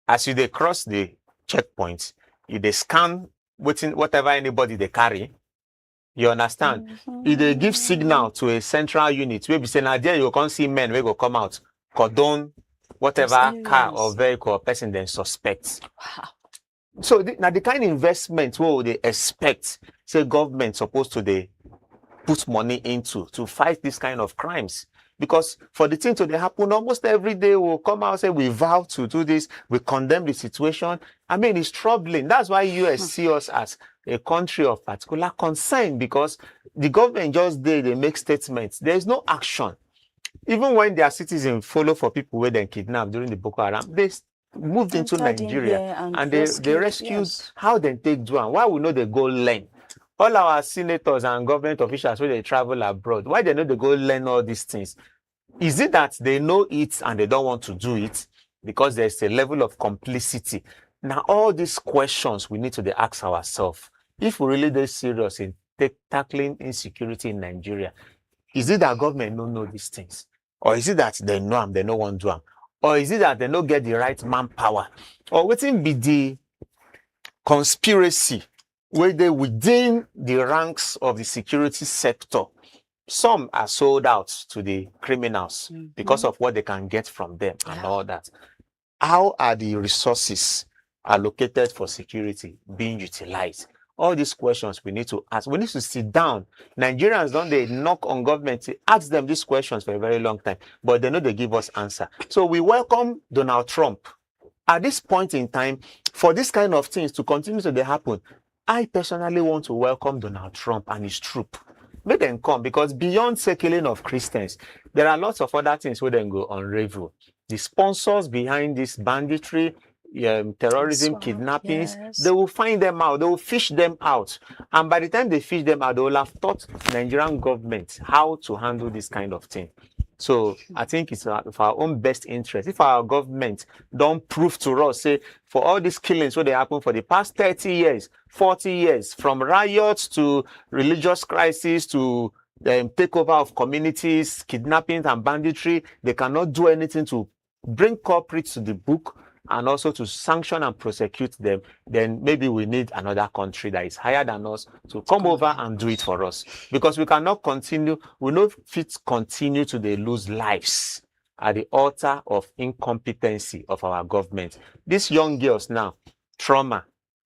As you they cross the checkpoints, you they scan whatever anybody they carry. You understand? If they give signal to a central unit, maybe say now there you can't see men, we go come out, cordon whatever car or vehicle or person then suspects. Wow. So now the kind of investment what they expect, say government supposed to they put money into to fight this kind of crimes. Because for the thing to happen almost every day, we'll come out and say we vow to do this, we condemn the situation. I mean, it's troubling. That's why US see us as a country of particular concern, because the government just they make statements. There is no action. Even when their citizens follow for people where they kidnapped during the Boko Haram, they moved into Nigeria and they rescued how they take do and why we know they go learn All our senators and government officials when they travel abroad, why they know they go learn all these things? Is it that they know it and they don't want to do it because there's a level of complicity? Now, all these questions we need to ask ourselves. If we really are serious in tackling insecurity in Nigeria, is it that government don't know these things? Or is it that they know them, they don't want to do them? Or is it that they don't get the right manpower? Or what be the conspiracy where they within the ranks of the security sector? Some are sold out to the criminals because of what they can get from them and all that. How are the resources allocated for security being utilized? All these questions we need to ask. We need to sit down. Nigerians don't they knock on government to ask them these questions for a very long time, but they know they give us answer. So we welcome Donald Trump. At this point in time, for this kind of things to continue to happen, I personally want to welcome Donald Trump and his troop. Make them come, because beyond killing of Christians, there are lots of other things where they go unravel. The sponsors behind this banditry, terrorism, kidnappings, they will find them out, they will fish them out. And by the time they fish them out, they will have taught Nigerian government how to handle this kind of thing. So I think it's for our own best interest. If our government don't prove to us, say, for all these killings, what they happen for the past 30 years, 40 years, from riots to religious crisis to takeover of communities, kidnappings and banditry, they cannot do anything to bring culprits to the book and also to sanction and prosecute them, then maybe we need another country that is higher than us to come over and do it for us. Because we cannot continue, we not fit continue to lose lives at the altar of incompetency of our government. These young girls now, trauma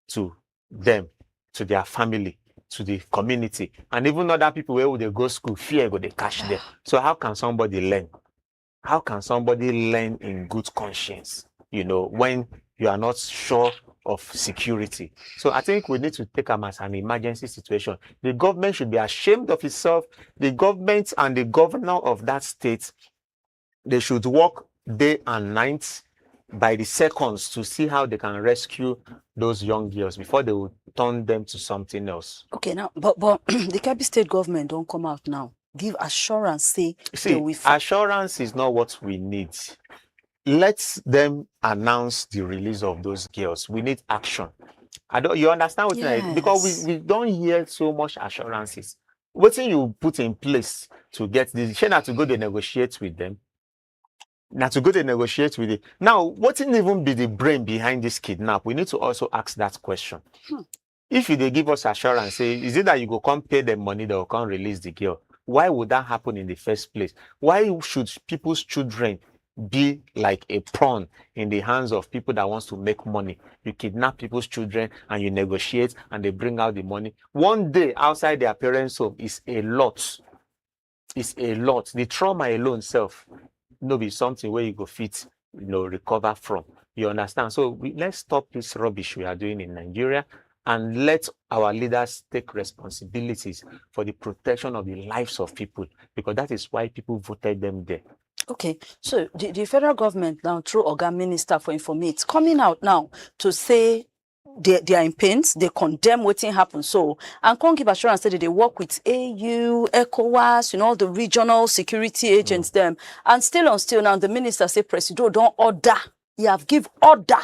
to them, to their family, to the community, and even other people where would they go school, fear go they catch them. So how can somebody learn? How can somebody learn in good conscience, when you are not sure of security? So I think we need to take them as an emergency situation. The government should be ashamed of itself. The government and the governor of that state, they should work day and night by the seconds to see how they can rescue those young girls before they will turn them to something else. Okay, now, but the Kebbi state government don't come out now. Give assurance, say assurance is not what we need. Let them announce the release of those girls. We need action. You understand what I mean? Because we don't hear so much assurances. What thing you put in place to get this? Share not to go to negotiate with them. Not to go to negotiate with it. Now, what can even be the brain behind this kidnap? We need to also ask that question. If they give us assurance, say, is it that you go come pay them money, they will come release the girl? Why would that happen in the first place? Why should people's children be like a pawn in the hands of people that wants to make money? You kidnap people's children and you negotiate and they bring out the money. One day outside their parents' home is a lot. It's a lot. The trauma alone self, be something where you go fit, recover from. You understand? So let's stop this rubbish we are doing in Nigeria and let our leaders take responsibilities for the protection of the lives of people, because that is why people voted them there. Okay, so the federal government now, through Oga Minister for Informate, coming out now to say they are in pains, they condemn what happened. So, and can't give assurance that they work with AU, ECOWAS, all the regional security agents, them. And still now, the minister say, Presido, don't order. You have give order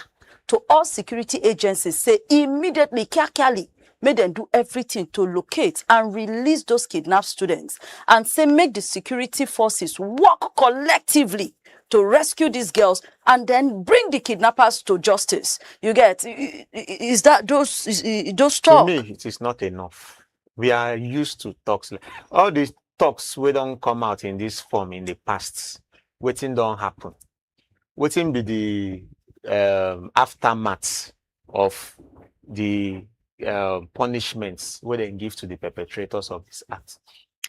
to all security agencies, say immediately, carefully, make them do everything to locate and release those kidnapped students, and say make the security forces work collectively to rescue these girls and then bring the kidnappers to justice. You get? Is that those talk? To me, it is not enough. We are used to talks. All these talks we don't come out in this form in the past. Waiting don't happen. Waiting be the aftermath of the punishments where they give to the perpetrators of this act.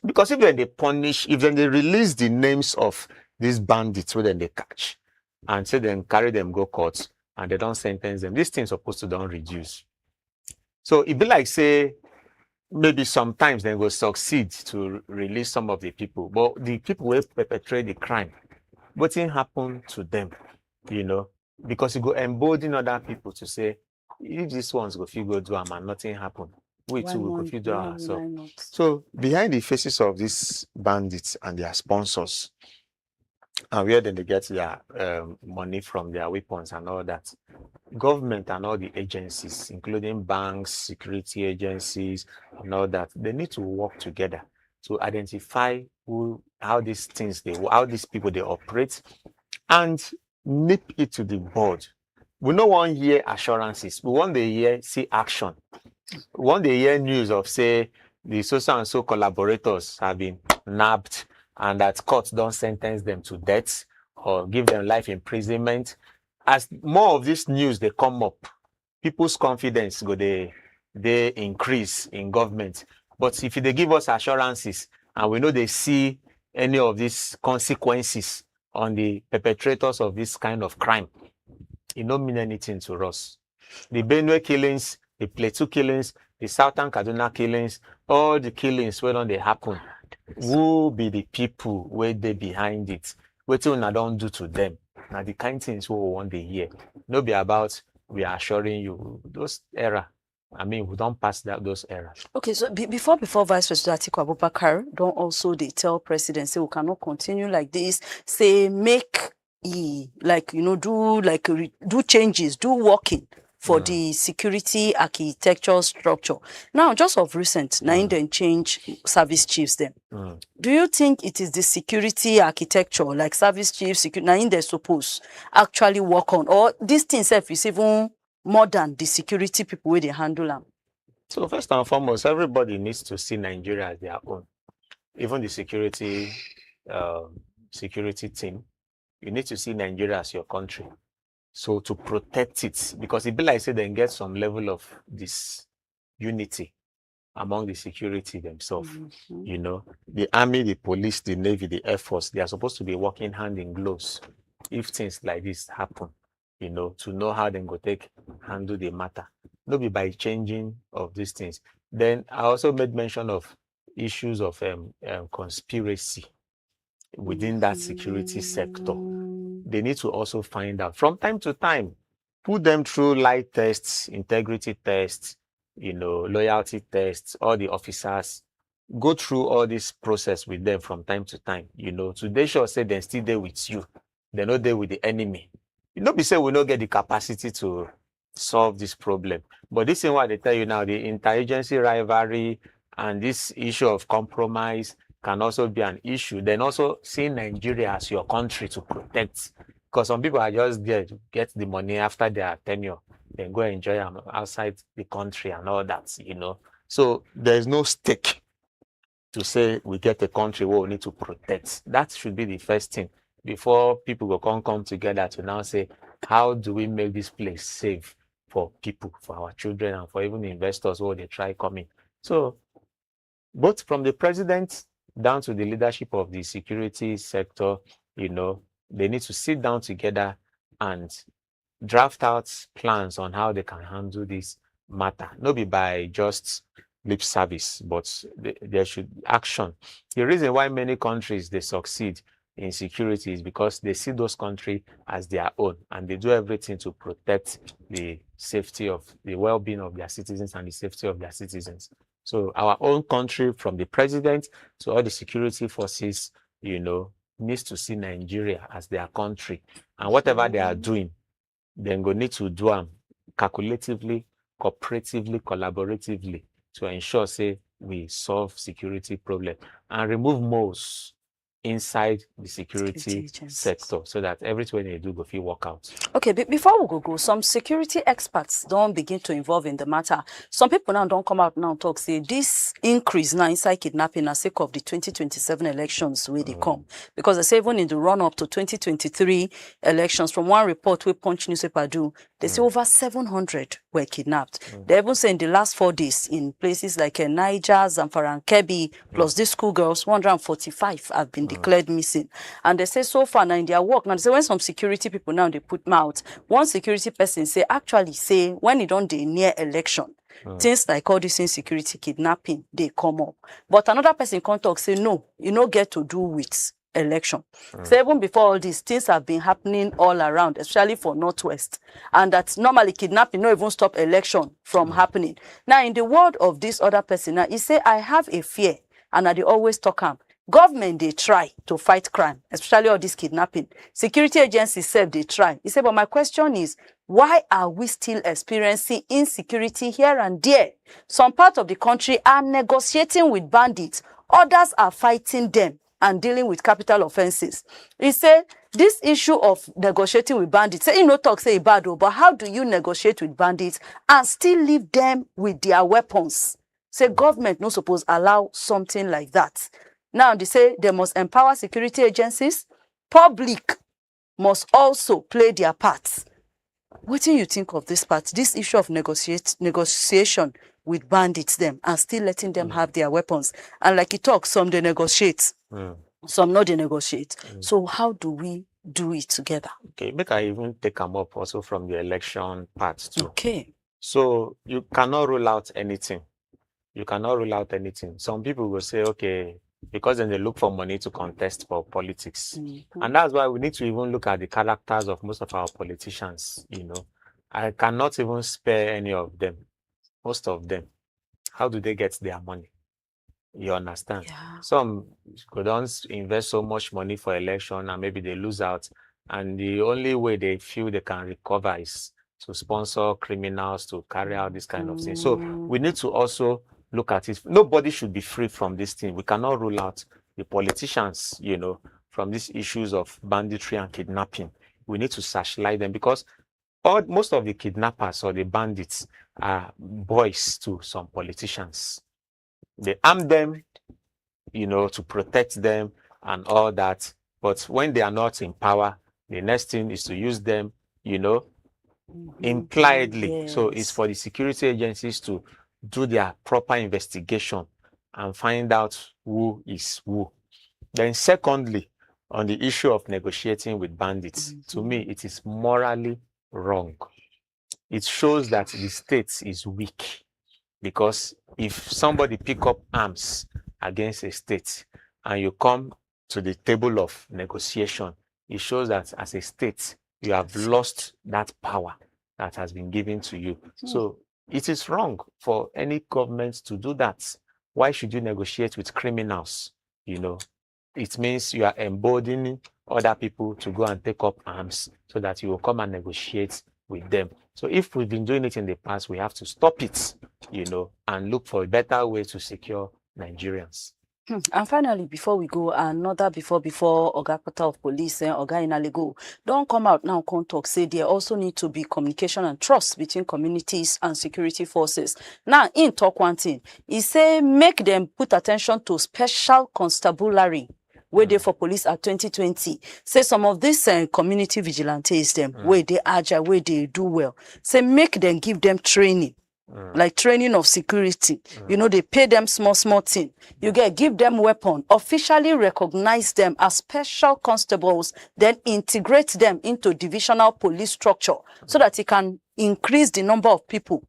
Because if they release the names of these bandits where they catch and say then carry them go court and they don't sentence them, these things supposed to don't reduce. So it be like say maybe sometimes they will succeed to release some of the people, but the people who perpetrate the crime, what thing happen to them, because it go embolden other people to say, if these ones go feel go do them and nothing happen, We Why too we not? could fit do Why will ourselves. I not? So behind the faces of these bandits and their sponsors, and where then they get their money from, their weapons and all that, government and all the agencies, including banks, security agencies, and all that, they need to work together to identify how these things how these people they operate, and nip it to the bud. We don't want to hear assurances. We want to hear see action. We want to hear news of say the so and so collaborators have been nabbed and that courts don't sentence them to death or give them life imprisonment. As more of this news they come up, people's confidence they increase in government. But if they give us assurances and we know they see any of these consequences on the perpetrators of this kind of crime, it don't mean anything to us. The Benue killings, the Plateau killings, the Southern Kaduna killings, all the killings where don't they happen, who be the people where they behind it? What will I don't do to them? Now the kind of things we want to hear. No be about we are assuring you those era. I mean, we don't pass those eras. Okay, so before Vice President Atiku Abubakar don't also they tell president say we cannot continue like this. Say make do changes, do working for the security architecture structure. Now, just of recent, now then change service chiefs them. Do you think it is the security architecture, like service chiefs, now they suppose actually work on, or this thing self is even more than the security people where they handle them? So first and foremost, everybody needs to see Nigeria as their own. Even the security team, you need to see Nigeria as your country. So to protect it, because it be like say they get some level of this unity among the security themselves. You know, the army, the police, the navy, the air force, they are supposed to be working hand in gloves if things like this happen, you know, to know how they go handle the matter. Not be by changing of these things. Then I also made mention of issues of conspiracy within that security sector. They need to also find out from time to time, put them through lie tests, integrity tests, you know, loyalty tests, all the officers, go through all this process with them from time to time, you know, to they sure say they're still there with you. They're not there with the enemy. You know, be say we don't get the capacity to solve this problem. But this is what they tell you now, the interagency rivalry and this issue of compromise can also be an issue. Then also seeing Nigeria as your country to protect. Because some people are just there to get the money after their tenure, then go enjoy them outside the country and all that, you know. So there's no stake to say we get a country where we need to protect. That should be the first thing before people will come together to now say, how do we make this place safe for people, for our children, and for even investors who they try coming. So both from the president down to the leadership of the security sector, you know, they need to sit down together and draft out plans on how they can handle this matter. Not be by just lip service, but there should be action. The reason why many countries they succeed in security is because they see those countries as their own and they do everything to protect the safety of the well-being of their citizens and the safety of their citizens. So our own country, from the president to all the security forces, you know, needs to see Nigeria as their country. And whatever they are doing, then go need to do them calculatively, cooperatively, collaboratively to ensure, say, we solve security problem and remove most inside the security sector so that everything they do go feel work out. Okay, before we go, some security experts don't begin to involve in the matter. Some people now don't come out now and talk, say this increase now inside kidnapping as sake of the 2027 elections where they come. Because they say even in the run-up to 2023 elections, from one report we Punch newspaper do, they say over 700 were kidnapped. They even say in the last 4 days in places like Niger, Zamfara and Kebbi, plus these schoolgirls, 145 have been declared missing. And they say so far now in their work, now they say when some security people now they put mouth, one security person say actually say when it don't near election, things like all this insecurity, kidnapping, they come up. But another person can talk say no, you don't get to do with election. So even before all these things have been happening all around, especially for Northwest, and that normally kidnapping not even stop election from happening. Now, in the word of this other person, now he say, I have a fear, and they always talk am. Government, they try to fight crime, especially all this kidnapping. Security agencies said they try. He said, but my question is, why are we still experiencing insecurity here and there? Some parts of the country are negotiating with bandits. Others are fighting them and dealing with capital offenses. He said, this issue of negotiating with bandits, say, talk say bad, but how do you negotiate with bandits and still leave them with their weapons? Say government no suppose allow something like that. Now they say they must empower security agencies. Public must also play their parts. What do you think of this part? This issue of negotiation with bandits them and still letting them have their weapons. And like you talk, some they negotiate, some not they negotiate. So how do we do it together? Okay, make I even take them up also from the election part too. Okay. So you cannot rule out anything. You cannot rule out anything. Some people will say, okay, because then they look for money to contest for politics. And that's why we need to even look at the characters of most of our politicians, I cannot even spare any of them, most of them. How do they get their money? You understand? Yeah. Some don't invest so much money for election and maybe they lose out. And the only way they feel they can recover is to sponsor criminals to carry out this kind of thing. So we need to also look at it. Nobody should be free from this thing. We cannot rule out the politicians, from these issues of banditry and kidnapping. We need to searchlight them because most of the kidnappers or the bandits are boys to some politicians. They arm them, to protect them and all that. But when they are not in power, the next thing is to use them, impliedly. Yes. So it's for the security agencies to do their proper investigation and find out who is who. Then secondly, on the issue of negotiating with bandits, to me, it is morally wrong. It shows that the state is weak because if somebody pick up arms against a state and you come to the table of negotiation, it shows that as a state, you have lost that power that has been given to you. So it is wrong for any government to do that. Why should you negotiate with criminals? It means you are emboldening other people to go and take up arms so that you will come and negotiate with them. So if we've been doing it in the past, we have to stop it, and look for a better way to secure Nigerians. And finally, before we go, another before Oga Pata of Police and Oga Inalego, don't come out now, come talk, say there also need to be communication and trust between communities and security forces. Now, in talk one thing, he say make them put attention to special constabulary where they for police at 2020. Say some of these community vigilantes, them where they agile, where they do well. Say make them give them training. Like training of security, they pay them small thing. You give them weapon, officially recognize them as special constables, then integrate them into divisional police structure so that it can increase the number of people.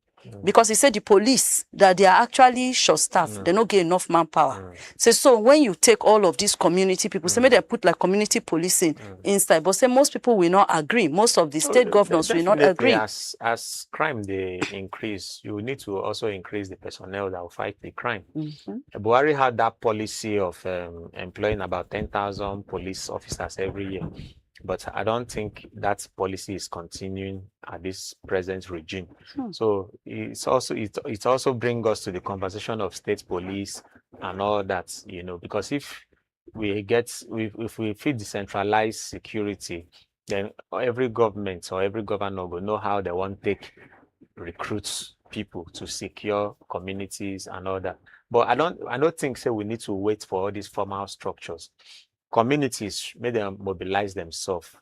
Because he said the police that they are actually short staff, they don't get enough manpower. So when you take all of these community people, say maybe they put like community policing inside, but say most people will not agree. Most of the state governors will not agree. As crime they increase, you need to also increase the personnel that will fight the crime. Buhari had that policy of employing about 10,000 police officers every year. But I don't think that policy is continuing at this present regime. So it also brings us to the conversation of state police and all that, because if we feel decentralized security, then every government or every governor will know how they want to recruit people to secure communities and all that. But I don't think we need to wait for all these formal structures. Communities, may them mobilize themselves,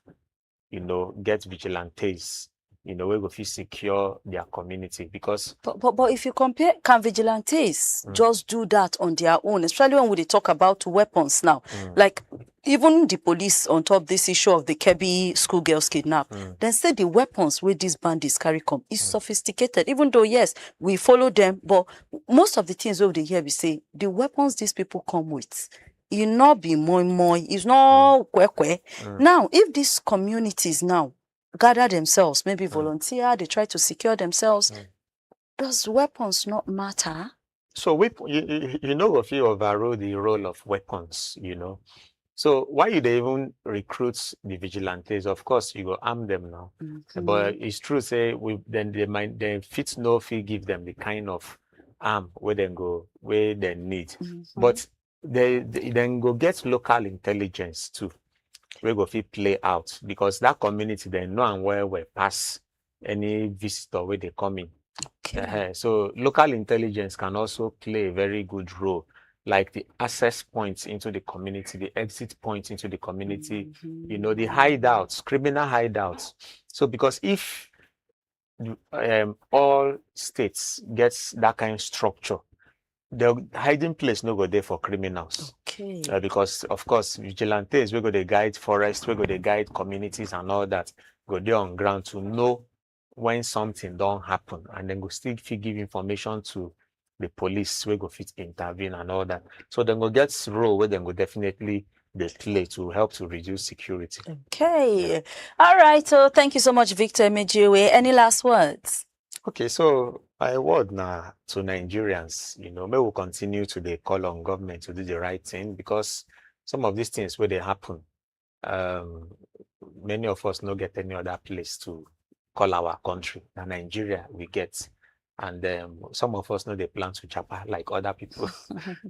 get vigilantes, we go feel secure their community because. But if you compare, can vigilantes just do that on their own, especially when we talk about weapons now? Like even the police on top this issue of the Kebbi schoolgirls kidnap, then say the weapons where these bandits carry come is sophisticated. Even though yes, we follow them, but most of the things over the year we say the weapons these people come with you not be moi, it's not kwe. Mm. Now, if these communities now gather themselves, maybe volunteer, they try to secure themselves, does weapons not matter? So you know if you overrule the role of weapons, So why you they even recruit the vigilantes? Of course, you go arm them now. But it's true, say they fit no fee give them the kind of arm where they need. But they then go get local intelligence too. We go fit play out because that community they know and where we pass any visitor where they come in. Okay. So local intelligence can also play a very good role, like the access points into the community, the exit points into the community, the hideouts, criminal hideouts. So because if all states gets that kind of structure, the hiding place no go there for criminals. Okay. Because of course vigilantes we go they guide forests, we go they guide communities and all that, go there on ground to know when something don't happen, and then go still fit give information to the police, we go fit intervene and all that. So then go get role where then go definitely they play to help to reduce security. Okay. All right. So thank you so much, Victor Emejiwe. Any last words? Okay, so my word now to Nigerians, may we continue to they call on government to do the right thing, because some of these things where they happen, many of us not get any other place to call our country. Now Nigeria we get, and some of us know they plan to chapa like other people.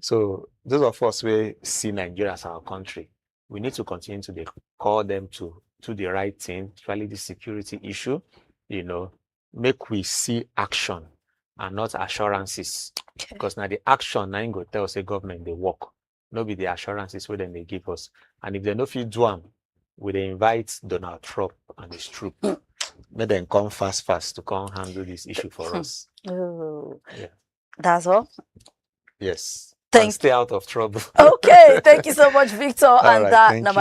So those of us we see Nigeria as our country, we need to continue to call them to do the right thing, especially the security issue, make we see action and not assurances. Okay. Because now the action now go tell us a government they work. No be the assurances where then they give us. And if they no fit do them, we they invite Donald Trump and his troop. Let them come fast to come handle this issue for us. Oh. Yeah. That's all? Yes. Thank Stay out of trouble. Okay, thank you so much, Victor. And right, that thank now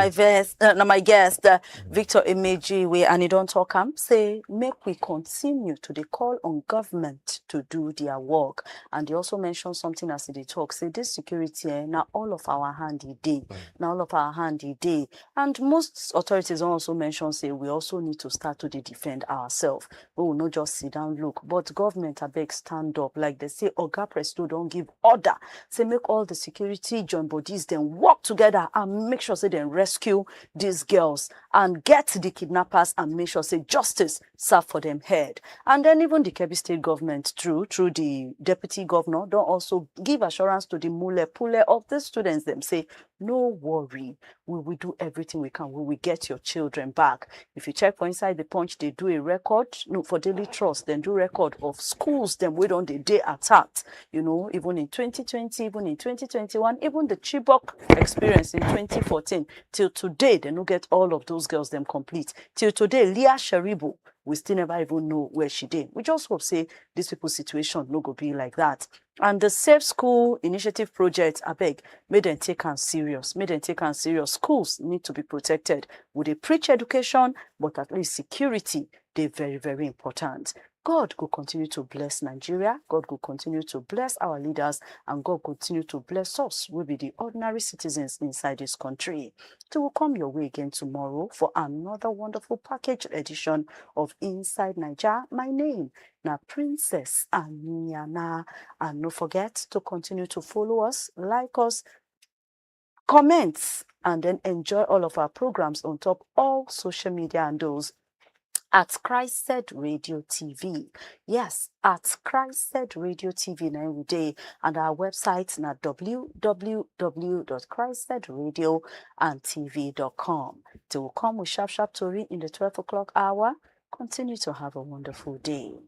my guest, Victor Emejiwe, and he don't talk say make we continue to the call on government to do their work. And he also mentioned something as they talk. Say this security now all of our handy day. Now all of our handy day. And most authorities also mention say we also need to start to defend ourselves. We will not just sit down look, but government a big stand up. Like they say, Oga Presto don't give order. Say make all the security join bodies then work together and make sure say they rescue these girls and get the kidnappers and make sure say justice serve for them head. And then even the Kebbi state government through the deputy governor don't also give assurance to the mule pule of the students. Them say no worry, we will do everything we can. We will get your children back. If you check for Inside the Punch, they do a record. No, for Daily Trust, then do record of schools them we don't the day attacked. Even in 2020, even in 2021, even the Chibok experience in 2014 till today, they no get all of those girls them complete. Till today, Leah Sharibu, we still never even know where she did. We just hope say these people's situation no go be like that. And the Safe School Initiative project, I beg, may them take on serious. May them take on serious. Schools need to be protected. Would they preach education, but at least security, they're very, very important. God will continue to bless Nigeria. God will continue to bless our leaders, and God will continue to bless us. We'll be the ordinary citizens inside this country. So we'll come your way again tomorrow for another wonderful packaged edition of Inside Naija. My name na Princess Aniana. And don't forget to continue to follow us, like us, comment, and then enjoy all of our programs on top all social media and those at CHRICED Radio TV. Yes, at CHRICED Radio TV now every day. And our website na www.chricedradiotv.com. Till we come with sharp Tori in the 12 o'clock hour. Continue to have a wonderful day.